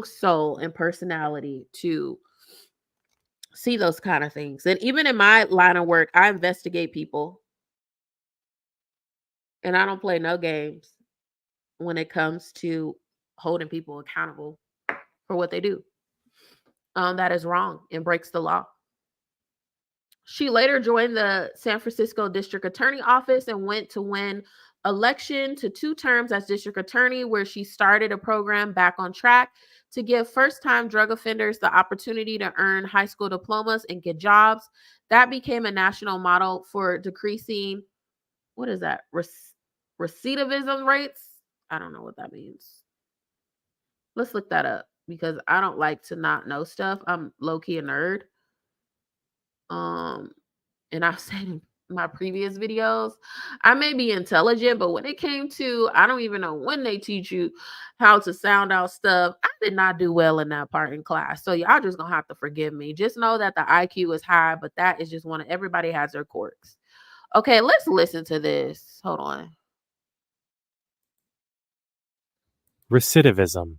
soul and personality to see those kind of things. And even in my line of work, I investigate people, and I don't play no games. when it comes to holding people accountable for what they do. That is wrong and breaks the law. She later joined the San Francisco District Attorney Office and went to win election to 2 terms as district attorney, where she started a program Back on Track to give first-time drug offenders the opportunity to earn high school diplomas and get jobs. That became a national model for decreasing, what is that, recidivism rates? I don't know what that means. Let's look that up because I don't like to not know stuff. I'm low-key a nerd. And I've said in my previous videos, I may be intelligent, but when it came to, I don't even know when they teach you how to sound out stuff. I did not do well in that part in class. So y'all just gonna have to forgive me. Just know that the IQ is high, but that is just one of, everybody has their quirks. Okay, let's listen to this. Hold on. Recidivism.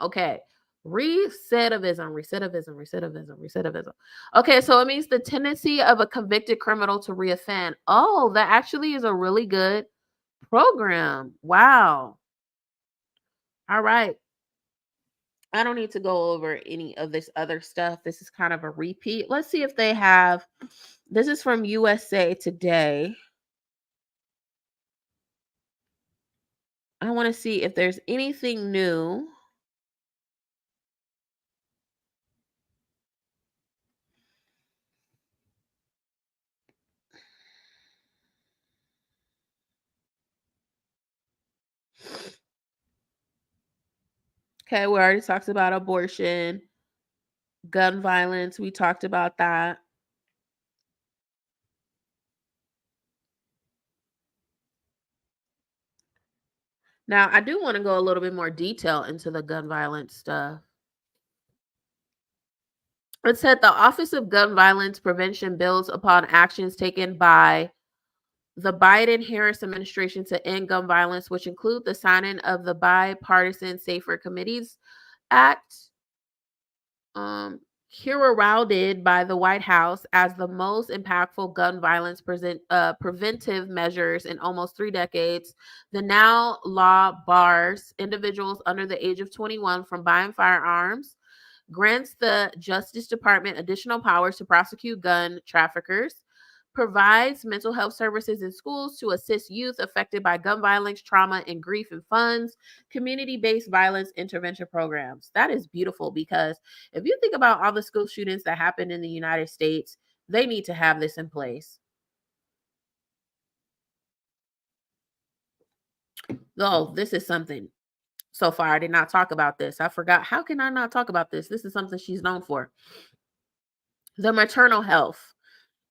Okay. Recidivism. Okay, so it means the tendency of a convicted criminal to reoffend. Oh, that actually is a really good program. Wow. All right. I don't need to go over any of this other stuff. This is kind of a repeat. Let's see if they have, this is from USA Today. I want to see if there's anything new. Okay, we already talked about abortion, gun violence. We talked about that. Now, I do want to go a little bit more detail into the gun violence stuff. It said the Office of Gun Violence Prevention builds upon actions taken by the Biden-Harris administration to end gun violence, which include the signing of the Bipartisan Safer Committees Act, heralded by the White House as the most impactful gun violence preventive measures in almost 3 decades. The now law bars individuals under the age of 21 from buying firearms, grants the Justice Department additional powers to prosecute gun traffickers, provides mental health services in schools to assist youth affected by gun violence, trauma, and grief, and funds community-based violence intervention programs. That is beautiful, because if you think about all the school shootings that happen in the United States, they need to have this in place. Oh, this is something. So far, I did not talk about this. I forgot. How can I not talk about this? This is something she's known for. The maternal health.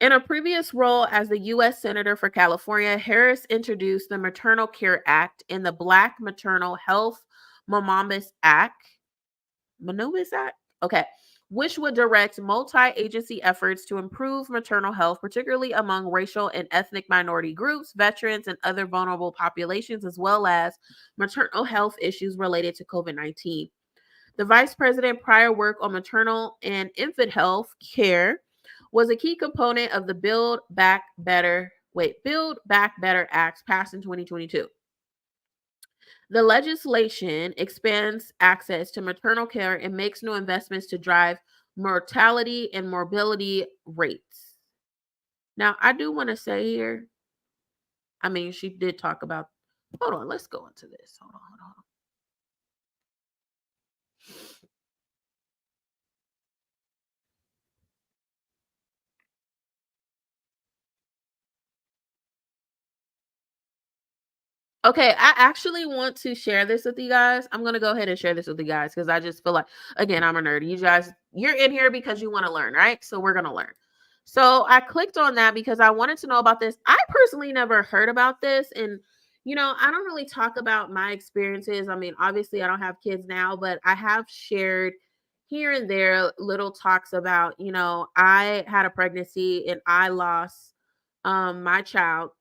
In a previous role as the U.S. Senator for California, Harris introduced the Maternal Care Act and the Black Maternal Health Momamis Act. Okay. Which would direct multi-agency efforts to improve maternal health, particularly among racial and ethnic minority groups, veterans, and other vulnerable populations, as well as maternal health issues related to COVID-19. The vice president's prior work on maternal and infant health care was a key component of the Build Back Better Act passed in 2022. The legislation expands access to maternal care and makes new investments to drive mortality and morbidity rates. Now, I do want to say here, I mean, she did talk about, hold on, let's go into this. Hold on. Okay, I actually want to share this with you guys. I'm going to go ahead and share this with you guys because I just feel like, again, I'm a nerd. You guys, you're in here because you want to learn, right? So we're going to learn. So I clicked on that because I wanted to know about this. I personally never heard about this. And, you know, I don't really talk about my experiences. I mean, obviously, I don't have kids now, but I have shared here and there little talks about, you know, I had a pregnancy and I lost my child.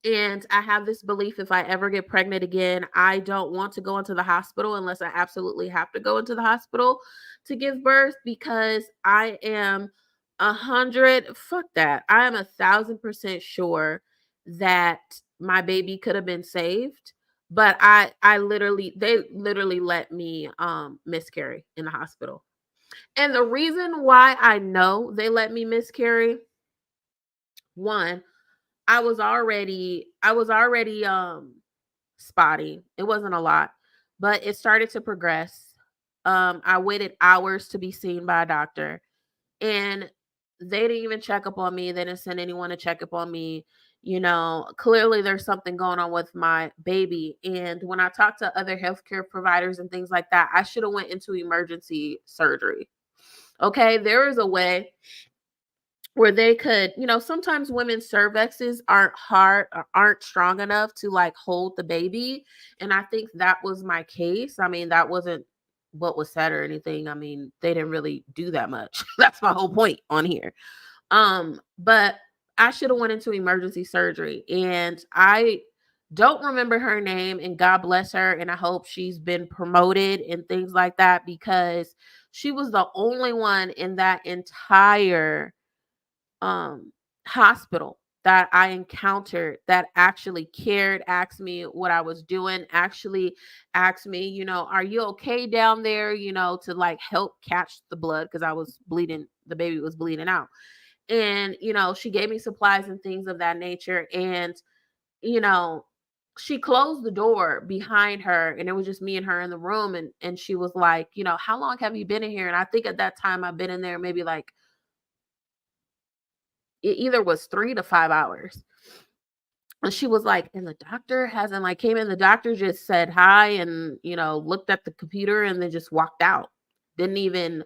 And I have this belief, if I ever get pregnant again, I don't want to go into the hospital unless I absolutely have to go into the hospital to give birth, because I am 1,000% sure that my baby could have been saved, but they literally let me miscarry in the hospital. And the reason why I know they let me miscarry, one, I was already spotty. It wasn't a lot, but it started to progress. I waited hours to be seen by a doctor, and they didn't even check up on me. They didn't send anyone to check up on me. Clearly there's something going on with my baby. And when I talked to other healthcare providers and things like that, I should have went into emergency surgery. Okay, there is a way where they could, sometimes women's cervixes aren't strong enough to like hold the baby. And I think that was my case. I mean, that wasn't what was said or anything. I mean, they didn't really do that much. That's my whole point on here. But I should have went into emergency surgery, and I don't remember her name, and God bless her. And I hope she's been promoted and things like that, because she was the only one in that entire hospital that I encountered that actually cared, asked me what I was doing, actually asked me, are you okay down there, to like help catch the blood, because I was bleeding, the baby was bleeding out. And, she gave me supplies and things of that nature. And, she closed the door behind her, and it was just me and her in the room. And she was like, how long have you been in here? And I think at that time I've been in there maybe like, it either was 3 to 5 hours. And she was like, and the doctor hasn't like came in. The doctor just said hi and, looked at the computer and then just walked out. Didn't even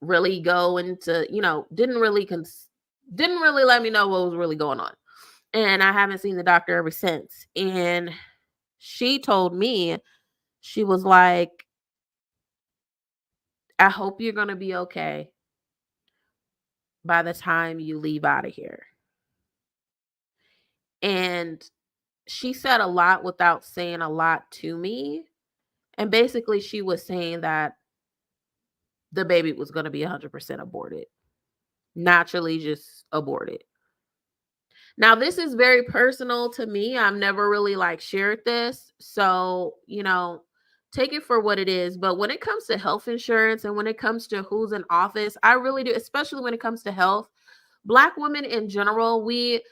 really go into, didn't really let me know what was really going on. And I haven't seen the doctor ever since. And she told me, she was like, I hope you're going to be okay by the time you leave out of here. And she said a lot without saying a lot to me. And basically she was saying that the baby was going to be 100% aborted. Naturally just aborted. Now, this is very personal to me. I've never really like shared this. So, take it for what it is. But when it comes to health insurance and when it comes to who's in office, I really do, especially when it comes to health. Black women in general, we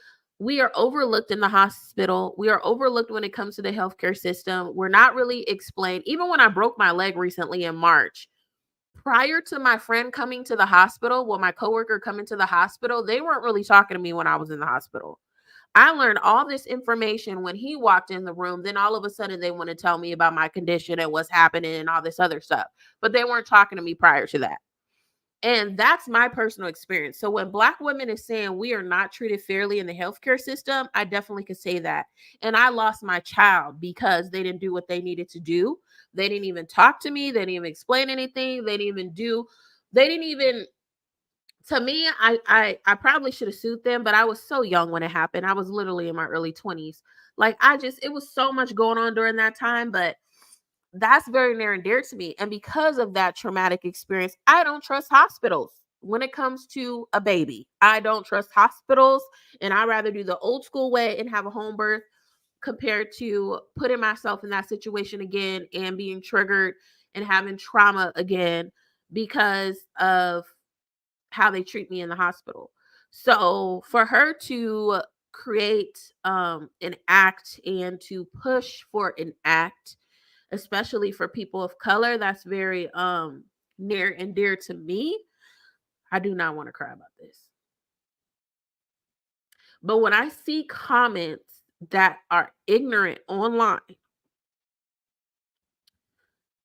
are overlooked in the hospital. We are overlooked when it comes to the healthcare system. We're not really explained. Even when I broke my leg recently in March, prior to my friend coming to the hospital, my coworker coming to the hospital, they weren't really talking to me when I was in the hospital. I learned all this information when he walked in the room. Then all of a sudden they want to tell me about my condition and what's happening and all this other stuff. But they weren't talking to me prior to that. And that's my personal experience. So when Black women is saying we are not treated fairly in the healthcare system, I definitely could say that. And I lost my child because they didn't do what they needed to do. They didn't even talk to me. They didn't even explain anything. To me, I probably should have sued them, but I was so young when it happened. I was literally in my early 20s. It was so much going on during that time, but that's very near and dear to me. And because of that traumatic experience, I don't trust hospitals when it comes to a baby. I don't trust hospitals, and I'd rather do the old school way and have a home birth compared to putting myself in that situation again and being triggered and having trauma again because of how they treat me in the hospital. So for her to create an act and to push for an act, especially for people of color, that's very near and dear to me. I do not want to cry about this. But when I see comments that are ignorant online,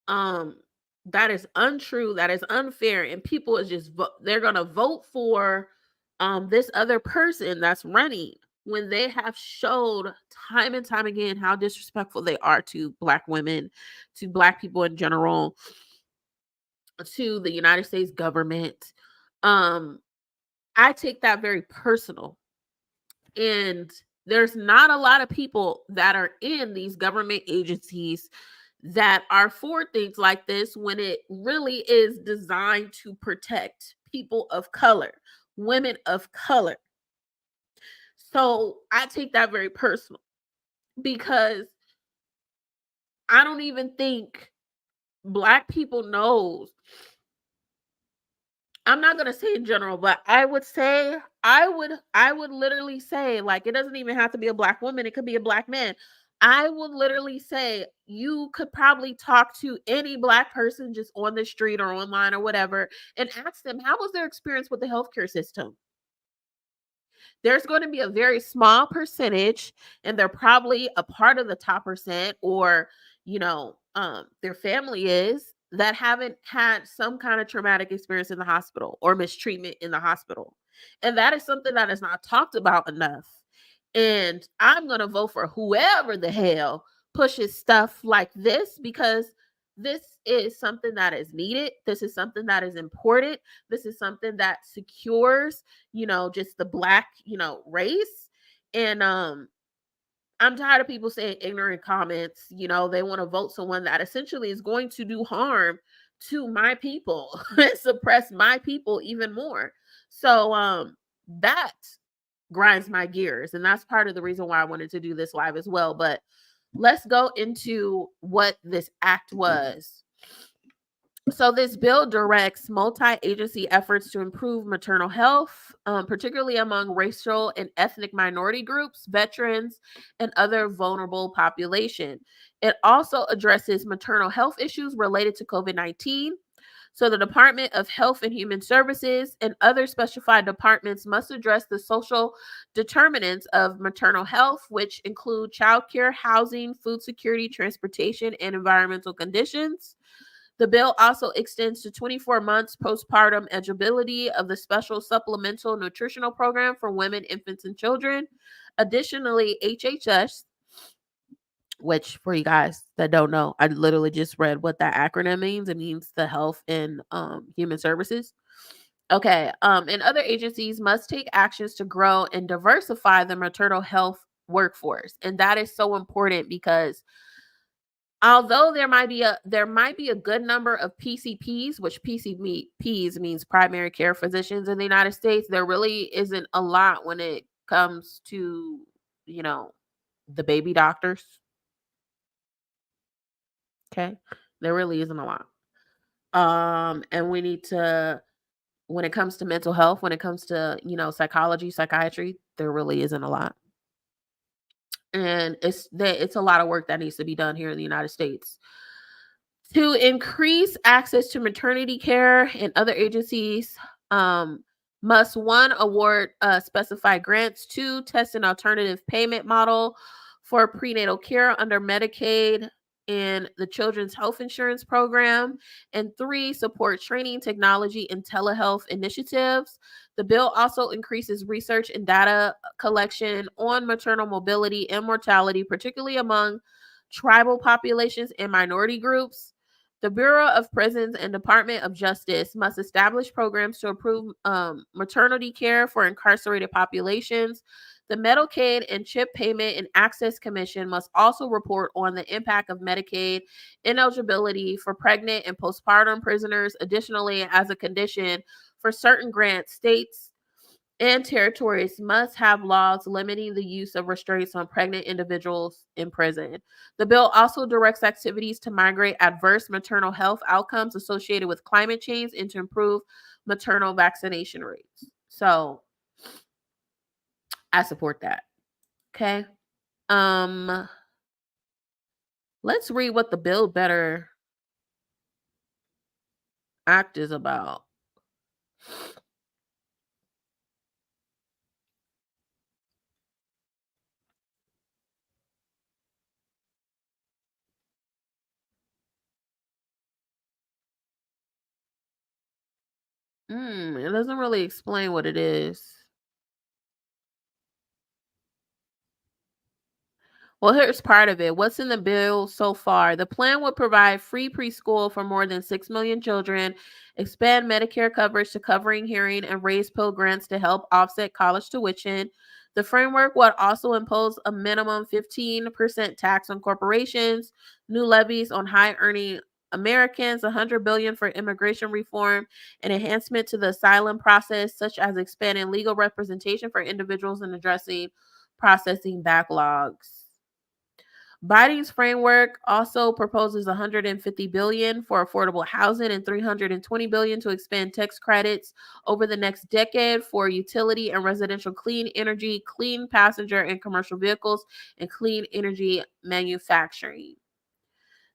that is untrue, that is unfair, and people is just they're gonna vote for this other person that's running when they have showed time and time again how disrespectful they are to Black women, to Black people in general, to the United States government. I take that very personal. And there's not a lot of people that are in these government agencies that are for things like this when it really is designed to protect people of color, women of color. So I take that very personal because I don't even think Black people knows. I'm not going to say in general, but I would literally say, like, it doesn't even have to be a Black woman. It could be a Black man. I would literally say you could probably talk to any Black person just on the street or online or whatever and ask them, how was their experience with the healthcare system? There's going to be a very small percentage, and they're probably a part of the top percent, or, their family is, that haven't had some kind of traumatic experience in the hospital or mistreatment in the hospital. And that is something that is not talked about enough. And I'm going to vote for whoever the hell pushes stuff like this, because this is something that is needed. This is something that is important. This is something that secures, just the Black, race. And I'm tired of people saying ignorant comments. They want to vote someone that essentially is going to do harm to my people and suppress my people even more. So that grinds my gears. And that's part of the reason why I wanted to do this live as well. But let's go into what this act was. So this bill directs multi-agency efforts to improve maternal health, particularly among racial and ethnic minority groups, veterans, and other vulnerable population. It also addresses maternal health issues related to COVID-19. So the Department of Health and Human Services and other specified departments must address the social determinants of maternal health, which include childcare, housing, food security, transportation, and environmental conditions. The bill also extends to 24 months postpartum eligibility of the Special Supplemental Nutritional Program for women, infants, and children. Additionally, HHS, which for you guys that don't know, I literally just read what that acronym means. It means the Health and Human Services. Okay. And other agencies must take actions to grow and diversify the maternal health workforce. And that is so important because although there might be a good number of PCPs, which PCPs means primary care physicians in the United States, there really isn't a lot when it comes to, the baby doctors. Okay. There really isn't a lot. And we need to, when it comes to mental health, when it comes to, psychology, psychiatry, there really isn't a lot. And it's a lot of work that needs to be done here in the United States. To increase access to maternity care, and other agencies must, one, award specified grants, two, test an alternative payment model for prenatal care under Medicaid and the Children's Health Insurance Program, and three, support training, technology, and telehealth initiatives. The bill also increases research and data collection on maternal mobility and mortality, particularly among tribal populations and minority groups. The Bureau of Prisons and Department of Justice must establish programs to improve maternity care for incarcerated populations. The Medicaid and CHIP Payment and Access Commission must also report on the impact of Medicaid ineligibility for pregnant and postpartum prisoners. Additionally, as a condition for certain grants, states and territories must have laws limiting the use of restraints on pregnant individuals in prison. The bill also directs activities to migrate adverse maternal health outcomes associated with climate change and to improve maternal vaccination rates. So I support that. Okay. Let's read what the Build Better Act is about. It doesn't really explain what it is. Well, here's part of it. What's in the bill so far? The plan would provide free preschool for more than 6 million children, expand Medicare coverage to covering hearing, and raise Pell Grants to help offset college tuition. The framework would also impose a minimum 15% tax on corporations, new levies on high-earning Americans, $100 billion for immigration reform and enhancement to the asylum process, such as expanding legal representation for individuals and addressing processing backlogs. Biden's framework also proposes $150 billion for affordable housing and $320 billion to expand tax credits over the next decade for utility and residential clean energy, clean passenger and commercial vehicles, and clean energy manufacturing.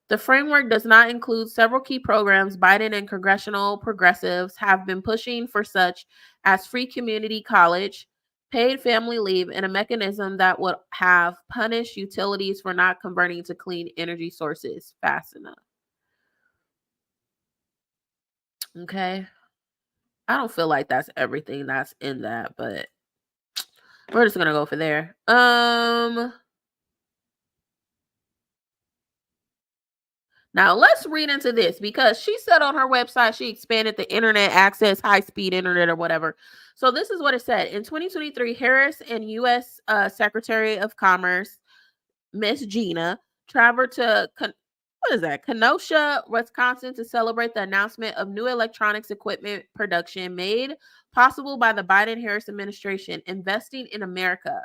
The framework does not include several key programs Biden and congressional progressives have been pushing for, such as free community college, paid family leave, and a mechanism that would have punished utilities for not converting to clean energy sources fast enough. Okay. I don't feel like that's everything that's in that, but we're just going to go for there. Now, let's read into this because she said on her website she expanded the internet access, high-speed internet or whatever. So this is what it said. In 2023, Harris and U.S. Secretary of Commerce, Miss Gina, traveled to, Kenosha, Wisconsin to celebrate the announcement of new electronics equipment production made possible by the Biden-Harris administration, investing in America,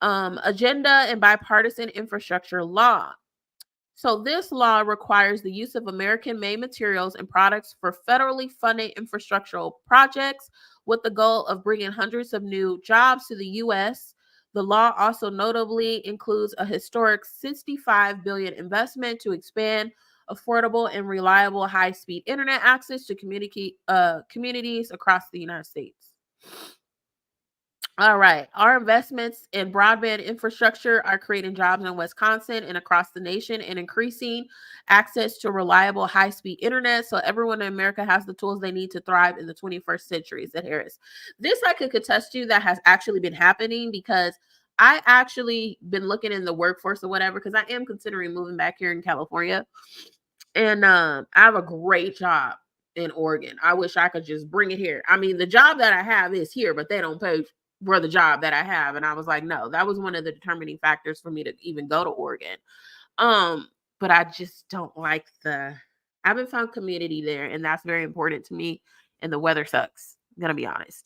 agenda and bipartisan infrastructure law. So this law requires the use of American-made materials and products for federally funded infrastructural projects with the goal of bringing hundreds of new jobs to the U.S. The law also notably includes a historic $65 billion investment to expand affordable and reliable high-speed internet access to communities across the United States. All right. Our investments in broadband infrastructure are creating jobs in Wisconsin and across the nation and increasing access to reliable high-speed internet so everyone in America has the tools they need to thrive in the 21st century, said Harris. This I could contest to that has actually been happening because I actually been looking in the workforce or whatever because I am considering moving back here in California. And I have a great job in Oregon. I wish I could just bring it here. I mean, the job that I have is here, but they don't pay for the job that I have. And I was like, no, that was one of the determining factors for me to even go to Oregon. But I just don't like I haven't found community there, and that's very important to me. And the weather sucks. I'm gonna be honest.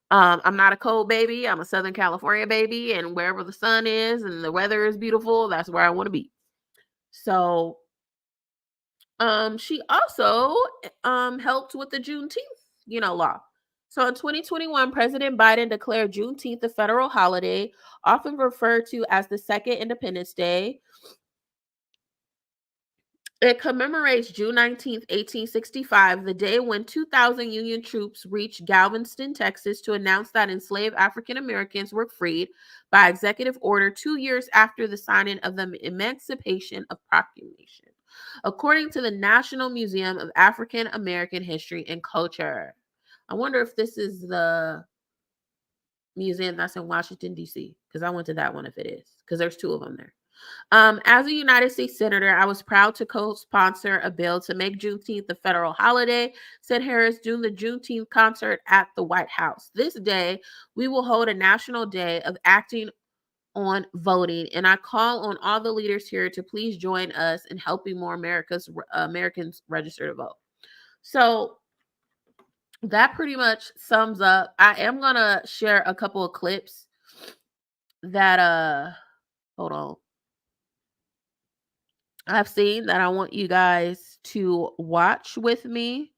I'm not a cold baby. I'm a Southern California baby, and wherever the sun is and the weather is beautiful, that's where I want to be. So she also helped with the Juneteenth, law. So in 2021, President Biden declared Juneteenth a federal holiday, often referred to as the Second Independence Day. It commemorates June 19th, 1865, the day when 2,000 Union troops reached Galveston, Texas, to announce that enslaved African Americans were freed by executive order 2 years after the signing of the Emancipation Proclamation, according to the National Museum of African American History and Culture. I wonder if this is the museum that's in Washington, D.C., because I went to that one if it is, because there's two of them there. As a United States Senator, I was proud to co-sponsor a bill to make Juneteenth a federal holiday, said Harris during the Juneteenth concert at the White House. This day, we will hold a national day of acting on voting, and I call on all the leaders here to please join us in helping more Americans register to vote. So that pretty much sums up. I am gonna share a couple of clips that hold on, I've seen that I want you guys to watch with me.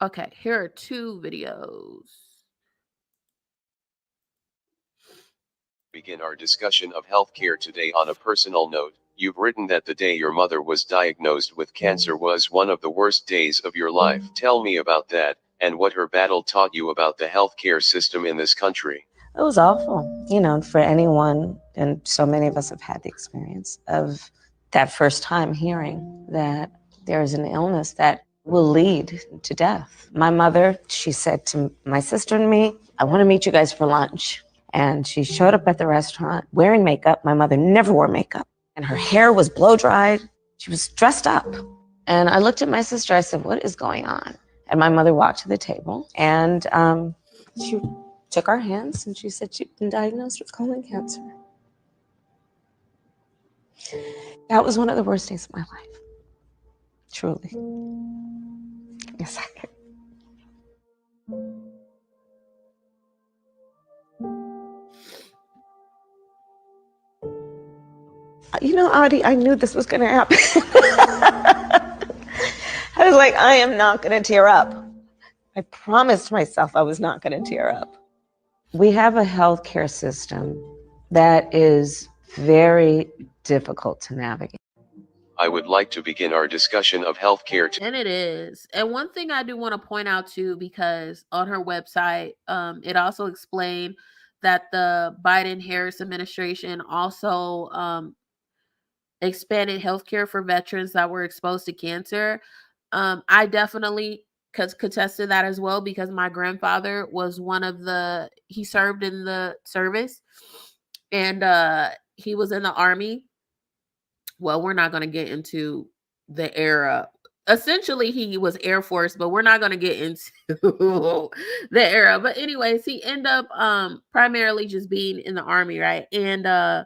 Okay, here are two videos. Begin our discussion of healthcare today on a personal note. You've written that the day your mother was diagnosed with cancer was one of the worst days of your life. Tell me about that, and what her battle taught you about the healthcare system in this country. It was awful, for anyone, and so many of us have had the experience of that first time hearing that there is an illness that will lead to death. My mother, she said to my sister and me, I want to meet you guys for lunch. And she showed up at the restaurant wearing makeup. My mother never wore makeup. And her hair was blow dried. She was dressed up. And I looked at my sister. I said, what is going on? And my mother walked to the table and she took our hands, and she said she'd been diagnosed with colon cancer. That was one of the worst days of my life. Truly. Give me a second. You know, Audie, I knew this was going to happen. I was like, I am not going to tear up. I promised myself I was not going to tear up. We have a healthcare system that is very difficult to navigate. I would like to begin our discussion of healthcare. And it is. And one thing I do want to point out too, because on her website, it also explained that the Biden-Harris administration also expanded healthcare for veterans that were exposed to cancer. I definitely could contest to that as well, because my grandfather was he served in the service, and he was in the Army. Well, we're not going to get into the era. Essentially, he was Air Force, but we're not going to get into the era. But anyways, he ended up primarily just being in the Army, right? And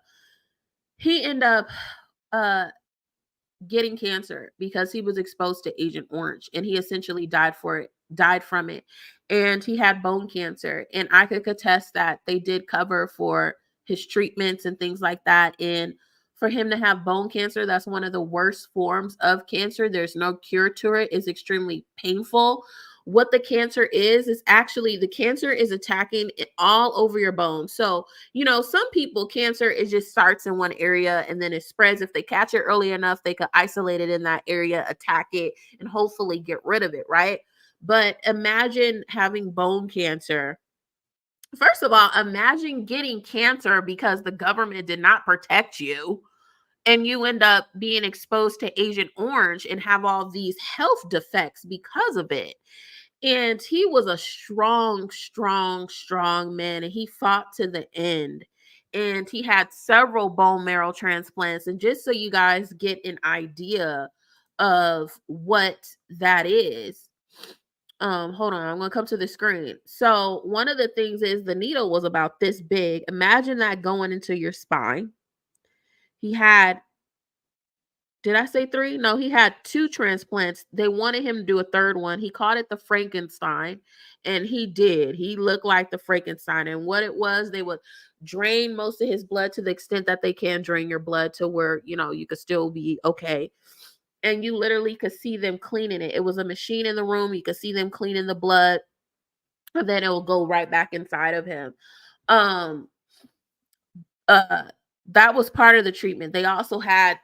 he ended up getting cancer because he was exposed to Agent Orange, and he essentially died from it. And he had bone cancer, and I could attest that they did cover for his treatments and things like that. And for him to have bone cancer, that's one of the worst forms of cancer. There's no cure to it. It's extremely painful. What the cancer is actually the cancer is attacking it all over your bones. So, you know, some people, cancer, it just starts in one area and then it spreads. If they catch it early enough, they could isolate it in that area, attack it, and hopefully get rid of it, right? But imagine having bone cancer. First of all, imagine getting cancer because the government did not protect you, and you end up being exposed to Agent Orange and have all these health defects because of it. And he was a strong, strong, strong man, and he fought to the end. And he had several bone marrow transplants. And just so you guys get an idea of what that is, hold on, I'm gonna come to the screen. So one of the things is the needle was about this big. Imagine that going into your spine. He had, did I say 3? No, he had 2 transplants. They wanted him to do a third one. He called it the Frankenstein, and he did. He looked like the Frankenstein. And what it was, they would drain most of his blood to the extent that they can drain your blood to where, you know, you could still be okay. And you literally could see them cleaning it. It was a machine in the room. You could see them cleaning the blood, and then it will go right back inside of him. That was part of the treatment. They also had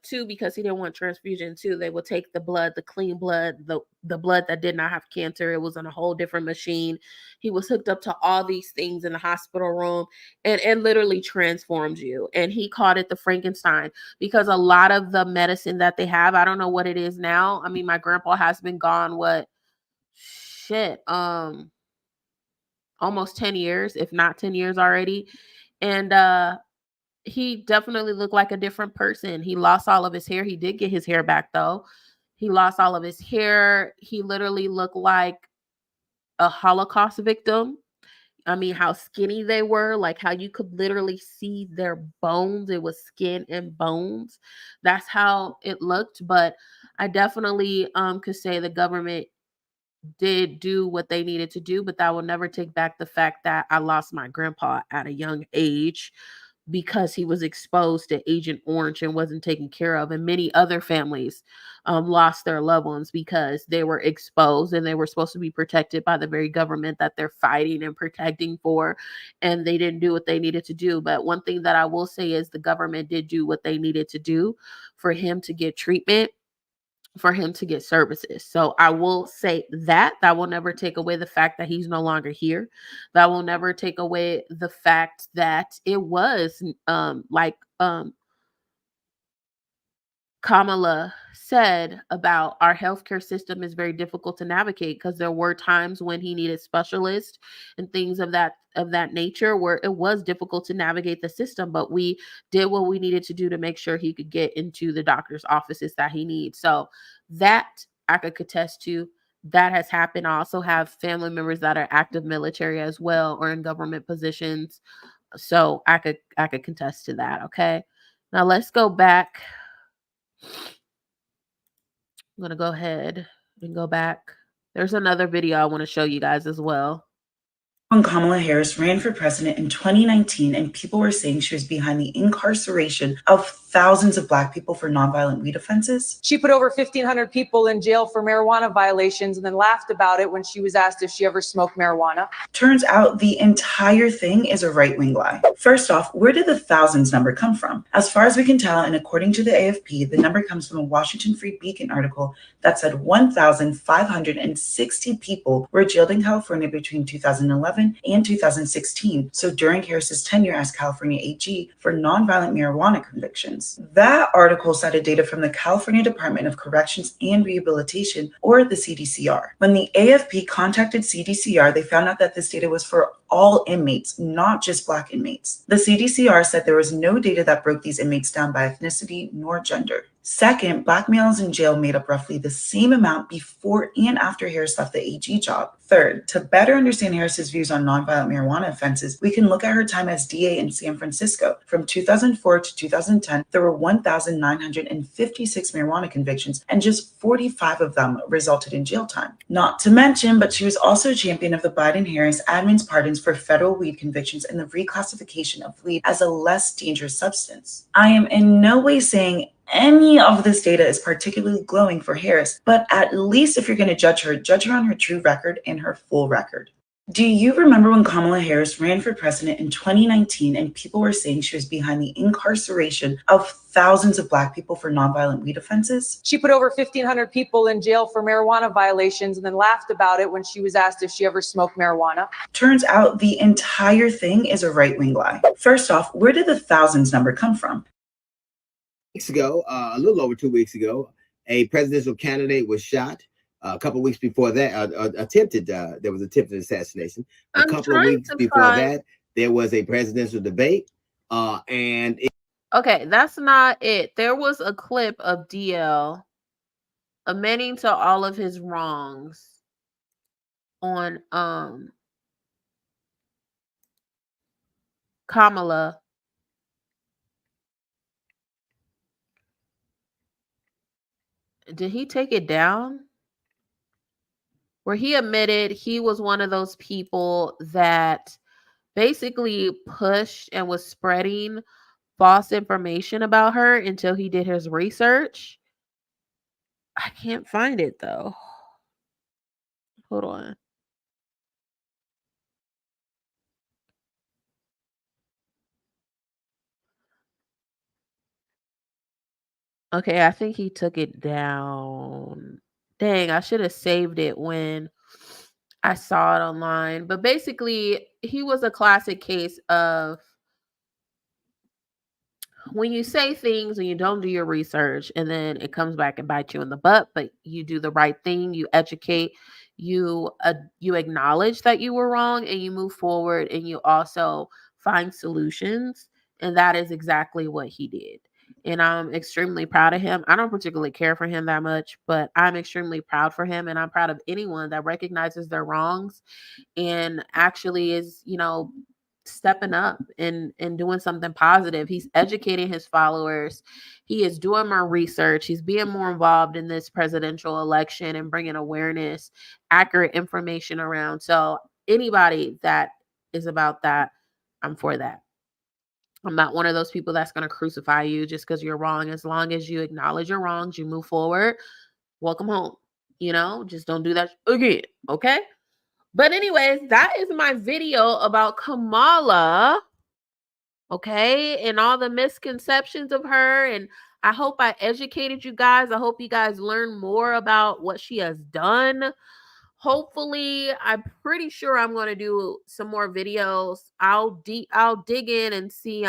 2, because he didn't want transfusion too. They would take the blood, the clean blood, the blood that did not have cancer. It was on a whole different machine. He was hooked up to all these things in the hospital room, and literally transformed you. And he called it the Frankenstein because a lot of the medicine that they have, I don't know what it is now. I mean, my grandpa has been gone, almost 10 years, if not 10 years already. And he definitely looked like a different person. He lost all of his hair. He did get his hair back though. He lost all of his hair. He literally looked like a Holocaust victim. I mean, how skinny they were, like how you could literally see their bones. It was skin and bones. That's how it looked. But I definitely could say the government did do what they needed to do, but that will never take back the fact that I lost my grandpa at a young age because he was exposed to Agent Orange and wasn't taken care of. And many other families lost their loved ones because they were exposed, and they were supposed to be protected by the very government that they're fighting and protecting for. And they didn't do what they needed to do. But one thing that I will say is the government did do what they needed to do for him to get treatment, for him to get services. So I will say that will never take away the fact that he's no longer here. That will never take away the fact that it was Kamala said about our healthcare system is very difficult to navigate, because there were times when he needed specialists and things of that nature where it was difficult to navigate the system, but we did what we needed to do to make sure he could get into the doctor's offices that he needs. So that I could attest to. that has happened. I also have family members that are active military as well, or in government positions. So I could contest to that. Okay. Now let's go back. I'm going to go ahead and go back. There's another video I want to show you guys as well. When Kamala Harris ran for president in 2019 and people were saying she was behind the incarceration of thousands of Black people for nonviolent weed offenses. She put over 1,500 people in jail for marijuana violations and then laughed about it when she was asked if she ever smoked marijuana. Turns out the entire thing is a right-wing lie. First off, where did the thousands number come from? As far as we can tell, and according to the AFP, the number comes from a Washington Free Beacon article that said 1,560 people were jailed in California between 2011 and 2016, so during Harris's tenure as California AG for nonviolent marijuana convictions. That article cited data from the California Department of Corrections and Rehabilitation, or the CDCR. When the AFP contacted CDCR, they found out that this data was for all inmates, not just Black inmates. The CDCR said there was no data that broke these inmates down by ethnicity nor gender. Second, Black males in jail made up roughly the same amount before and after Harris left the AG job. Third, to better understand Harris's views on nonviolent marijuana offenses, we can look at her time as DA in San Francisco. From 2004 to 2010, there were 1,956 marijuana convictions, and just 45 of them resulted in jail time. Not to mention, but she was also a champion of the Biden-Harris admin's pardons for federal weed convictions and the reclassification of weed as a less dangerous substance. I am in no way saying any of this data is particularly glowing for Harris, but at least if you're going to judge her on her true record and her full record. Do you remember when Kamala Harris ran for president in 2019 and people were saying she was behind the incarceration of thousands of Black people for nonviolent weed offenses? She put over 1,500 people in jail for marijuana violations and then laughed about it when she was asked if she ever smoked marijuana. Turns out the entire thing is a right-wing lie. First off, where did the thousands number come from? Weeks ago, a little over 2 weeks ago, a presidential candidate was shot. A couple of weeks before that, there was attempted assassination. A couple of weeks before that, there was a presidential debate. Okay, that's not it. There was a clip of DL admitting to all of his wrongs on Kamala. Did he take it down? Where he admitted he was one of those people that basically pushed and was spreading false information about her until he did his research. I can't find it though. Hold on. Okay, I think he took it down. Dang, I should have saved it when I saw it online. But basically, he was a classic case of when you say things and you don't do your research and then it comes back and bites you in the butt, but you do the right thing, you educate, you acknowledge that you were wrong and you move forward and you also find solutions. And that is exactly what he did. And I'm extremely proud of him. I don't particularly care for him that much, but I'm extremely proud for him. And I'm proud of anyone that recognizes their wrongs and actually is, stepping up and doing something positive. He's educating his followers. He is doing more research. He's being more involved in this presidential election and bringing awareness, accurate information around. So anybody that is about that, I'm for that. I'm not one of those people that's going to crucify you just because you're wrong. As long as you acknowledge your wrongs, you move forward, welcome home. Just don't do that again. Okay. But anyways, that is my video about Kamala. Okay. And all the misconceptions of her. And I hope I educated you guys. I hope you guys learn more about what she has done. Hopefully, I'm pretty sure I'm going to do some more videos. I'll dig in and see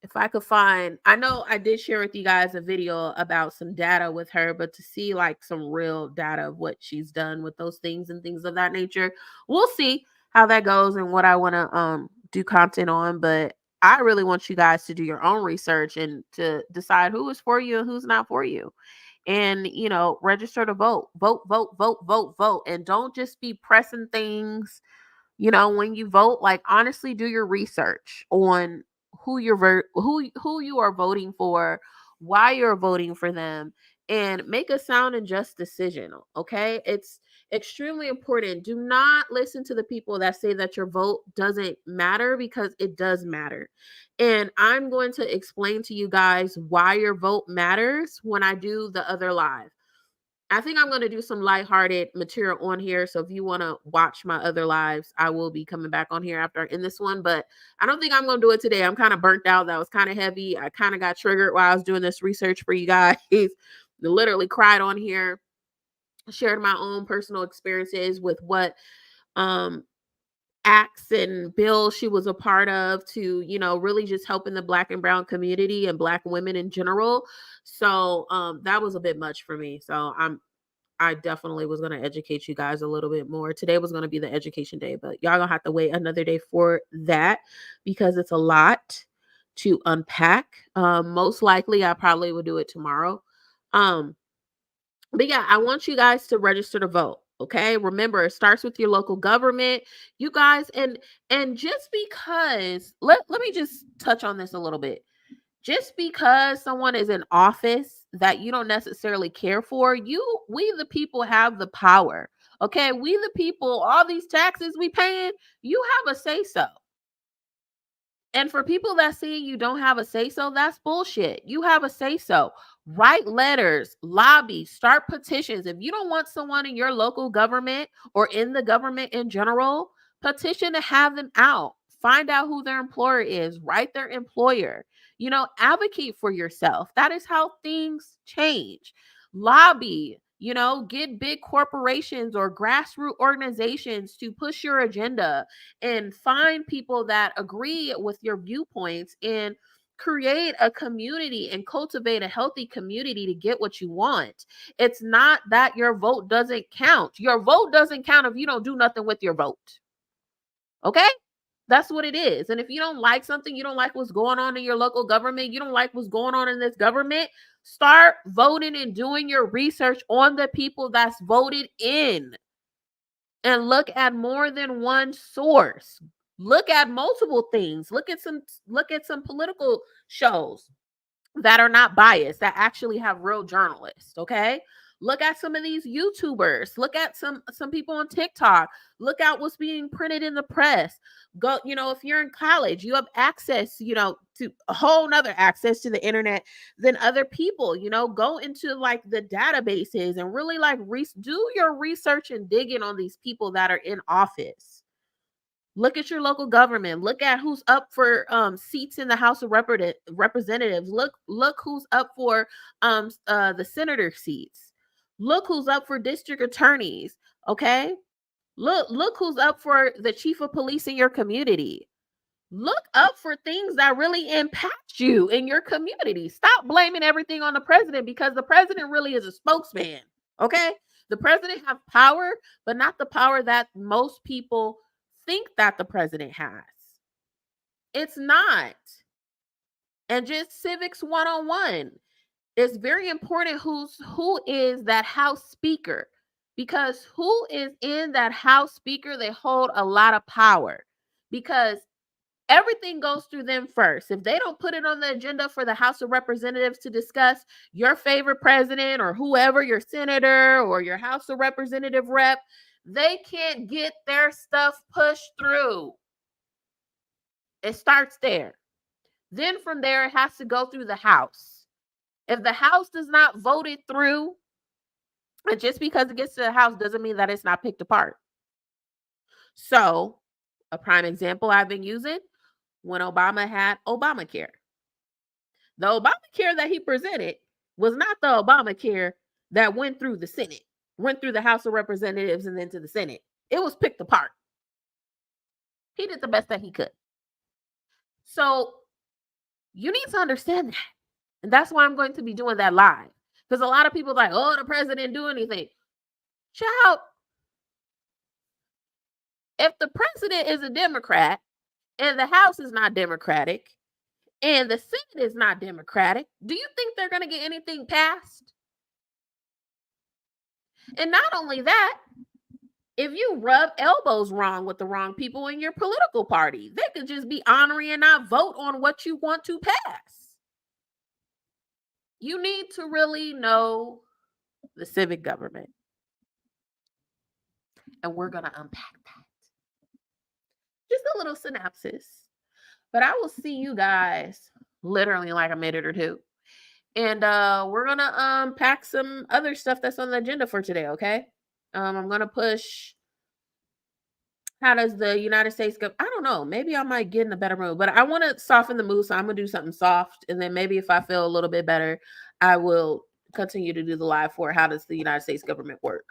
if I could find. I know I did share with you guys a video about some data with her, but to see like some real data of what she's done with those things and things of that nature, we'll see how that goes and what I want to do content on. But I really want you guys to do your own research and to decide who is for you and who's not for you. and, you know, register to vote. Vote, vote, vote, vote, vote. And don't just be pressing things, you know, when you vote. Like, honestly, do your research on who who you are voting for, why you're voting for them, and make a sound and just decision. Okay, it's extremely important. Do not listen to the people that say that your vote doesn't matter, because it does matter. And I'm going to explain to you guys why your vote matters when I do the other live. I think I'm going to do some lighthearted material on here. So if you want to watch my other lives, I will be coming back on here after I end this one. But I don't think I'm going to do it today. I'm kind of burnt out. That was kind of heavy. I kind of got triggered while I was doing this research for you guys. Literally cried on here. Shared my own personal experiences with what acts and bills she was a part of to, you know, really just helping the Black and brown community and Black women in general. So that was a bit much for me. So I definitely was going to educate you guys a little bit more. Today was going to be the education day, but y'all gonna have to wait another day for that, because it's a lot to unpack. Most likely I probably will do it tomorrow. But yeah, I want you guys to register to vote. Okay. Remember, it starts with your local government, you guys. And just because, let me just touch on this a little bit. Just because someone is in office that you don't necessarily care for, we the people have the power. Okay. We the people, all these taxes we paying, you have a say so. And for people that say you don't have a say so, that's bullshit. You have a say so. Write letters, lobby, start petitions. If you don't want someone in your local government or in the government in general, petition to have them out. Find out who their employer is. Write their employer. You know, advocate for yourself. That is how things change. Lobby, you know, get big corporations or grassroots organizations to push your agenda, and find people that agree with your viewpoints, and create a community and cultivate a healthy community to get what you want. It's not that your vote doesn't count. Your vote doesn't count if you don't do nothing with your vote. Okay? That's what it is. And if you don't like something, you don't like what's going on in your local government, you don't like what's going on in this government, start voting and doing your research on the people that's voted in. And look at more than one source. Look at multiple things. Look at some political shows that are not biased, that actually have real journalists. Okay. Look at some of these YouTubers. Look at some people on TikTok. Look at what's being printed in the press. Go, you know, if you're in college, you have access, you know, to a whole nother access to the internet than other people. You know, go into like the databases and really like do your research and dig in on these people that are in office. Look at your local government. Look at who's up for seats in the House of Representatives. Look who's up for the senator seats. Look who's up for district attorneys. Okay. Look who's up for the chief of police in your community. Look up for things that really impact you in your community. Stop blaming everything on the president, because the president really is a spokesman. Okay. The president has power, but not the power that most people think that the president has. It's not. And just civics 101. It's very important who is that House Speaker, because who is in that House Speaker, they hold a lot of power, because everything goes through them first. If they don't put it on the agenda for the House of Representatives to discuss your favorite president or whoever, your senator or your House of Representative rep, they can't get their stuff pushed through. It starts there. Then from there, it has to go through the House. If the House does not vote it through, and just because it gets to the House doesn't mean that it's not picked apart. So, a prime example I've been using, when Obama had Obamacare. The Obamacare that he presented was not the Obamacare that went through the Senate, went through the House of Representatives and then to the Senate. It was picked apart. He did the best that he could. So, you need to understand that. And that's why I'm going to be doing that live. Because a lot of people are like, oh, the president didn't do anything. Child, if the president is a Democrat and the House is not Democratic and the Senate is not Democratic, do you think they're going to get anything passed? And not only that, if you rub elbows wrong with the wrong people in your political party, they could just be honorary and not vote on what you want to pass. You need to really know the civic government. And we're going to unpack that. Just a little synopsis. But I will see you guys literally in like a minute or two. And we're going to unpack some other stuff that's on the agenda for today, okay? I'm going to push, how does the United States go? I don't know. Maybe I might get in a better mood. But I want to soften the mood, so I'm going to do something soft. And then maybe if I feel a little bit better, I will continue to do the live for how does the United States government work.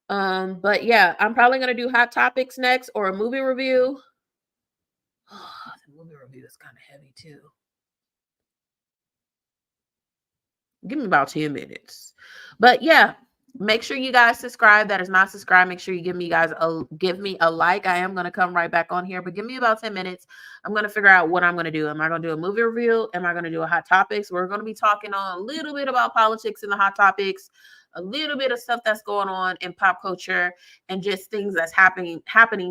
But yeah, I'm probably going to do hot topics next or a movie review. Oh, the movie review is kind of heavy too. Give me about 10 minutes. But yeah, make sure you guys subscribe. That is not subscribed. Make sure you give me a like. I am going to come right back on here, but give me about 10 minutes. I'm going to figure out what I'm going to do. Am I going to do a movie review? Am I going to do a hot topics? We're going to be talking on a little bit about politics in the hot topics, a little bit of stuff that's going on in pop culture, and just things that's happening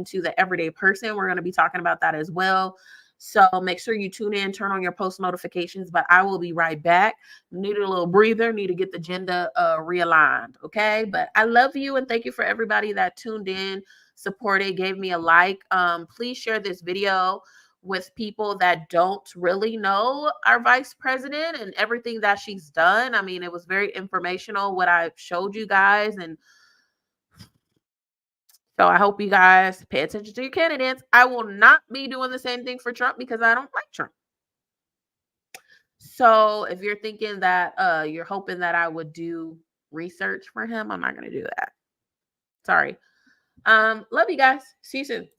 to the everyday person. We're going to be talking about that as well. So make sure you tune in, turn on your post notifications, but I will be right back. Need a little breather, need to get the agenda realigned, okay? But I love you, and thank you for everybody that tuned in, supported, gave me a like. Please share this video with people that don't really know our vice president and everything that she's done. I mean, it was very informational what I showed you guys, and so I hope you guys pay attention to your candidates. I will not be doing the same thing for Trump because I don't like Trump. So if you're thinking that you're hoping that I would do research for him, I'm not going to do that. Sorry. Love you guys. See you soon.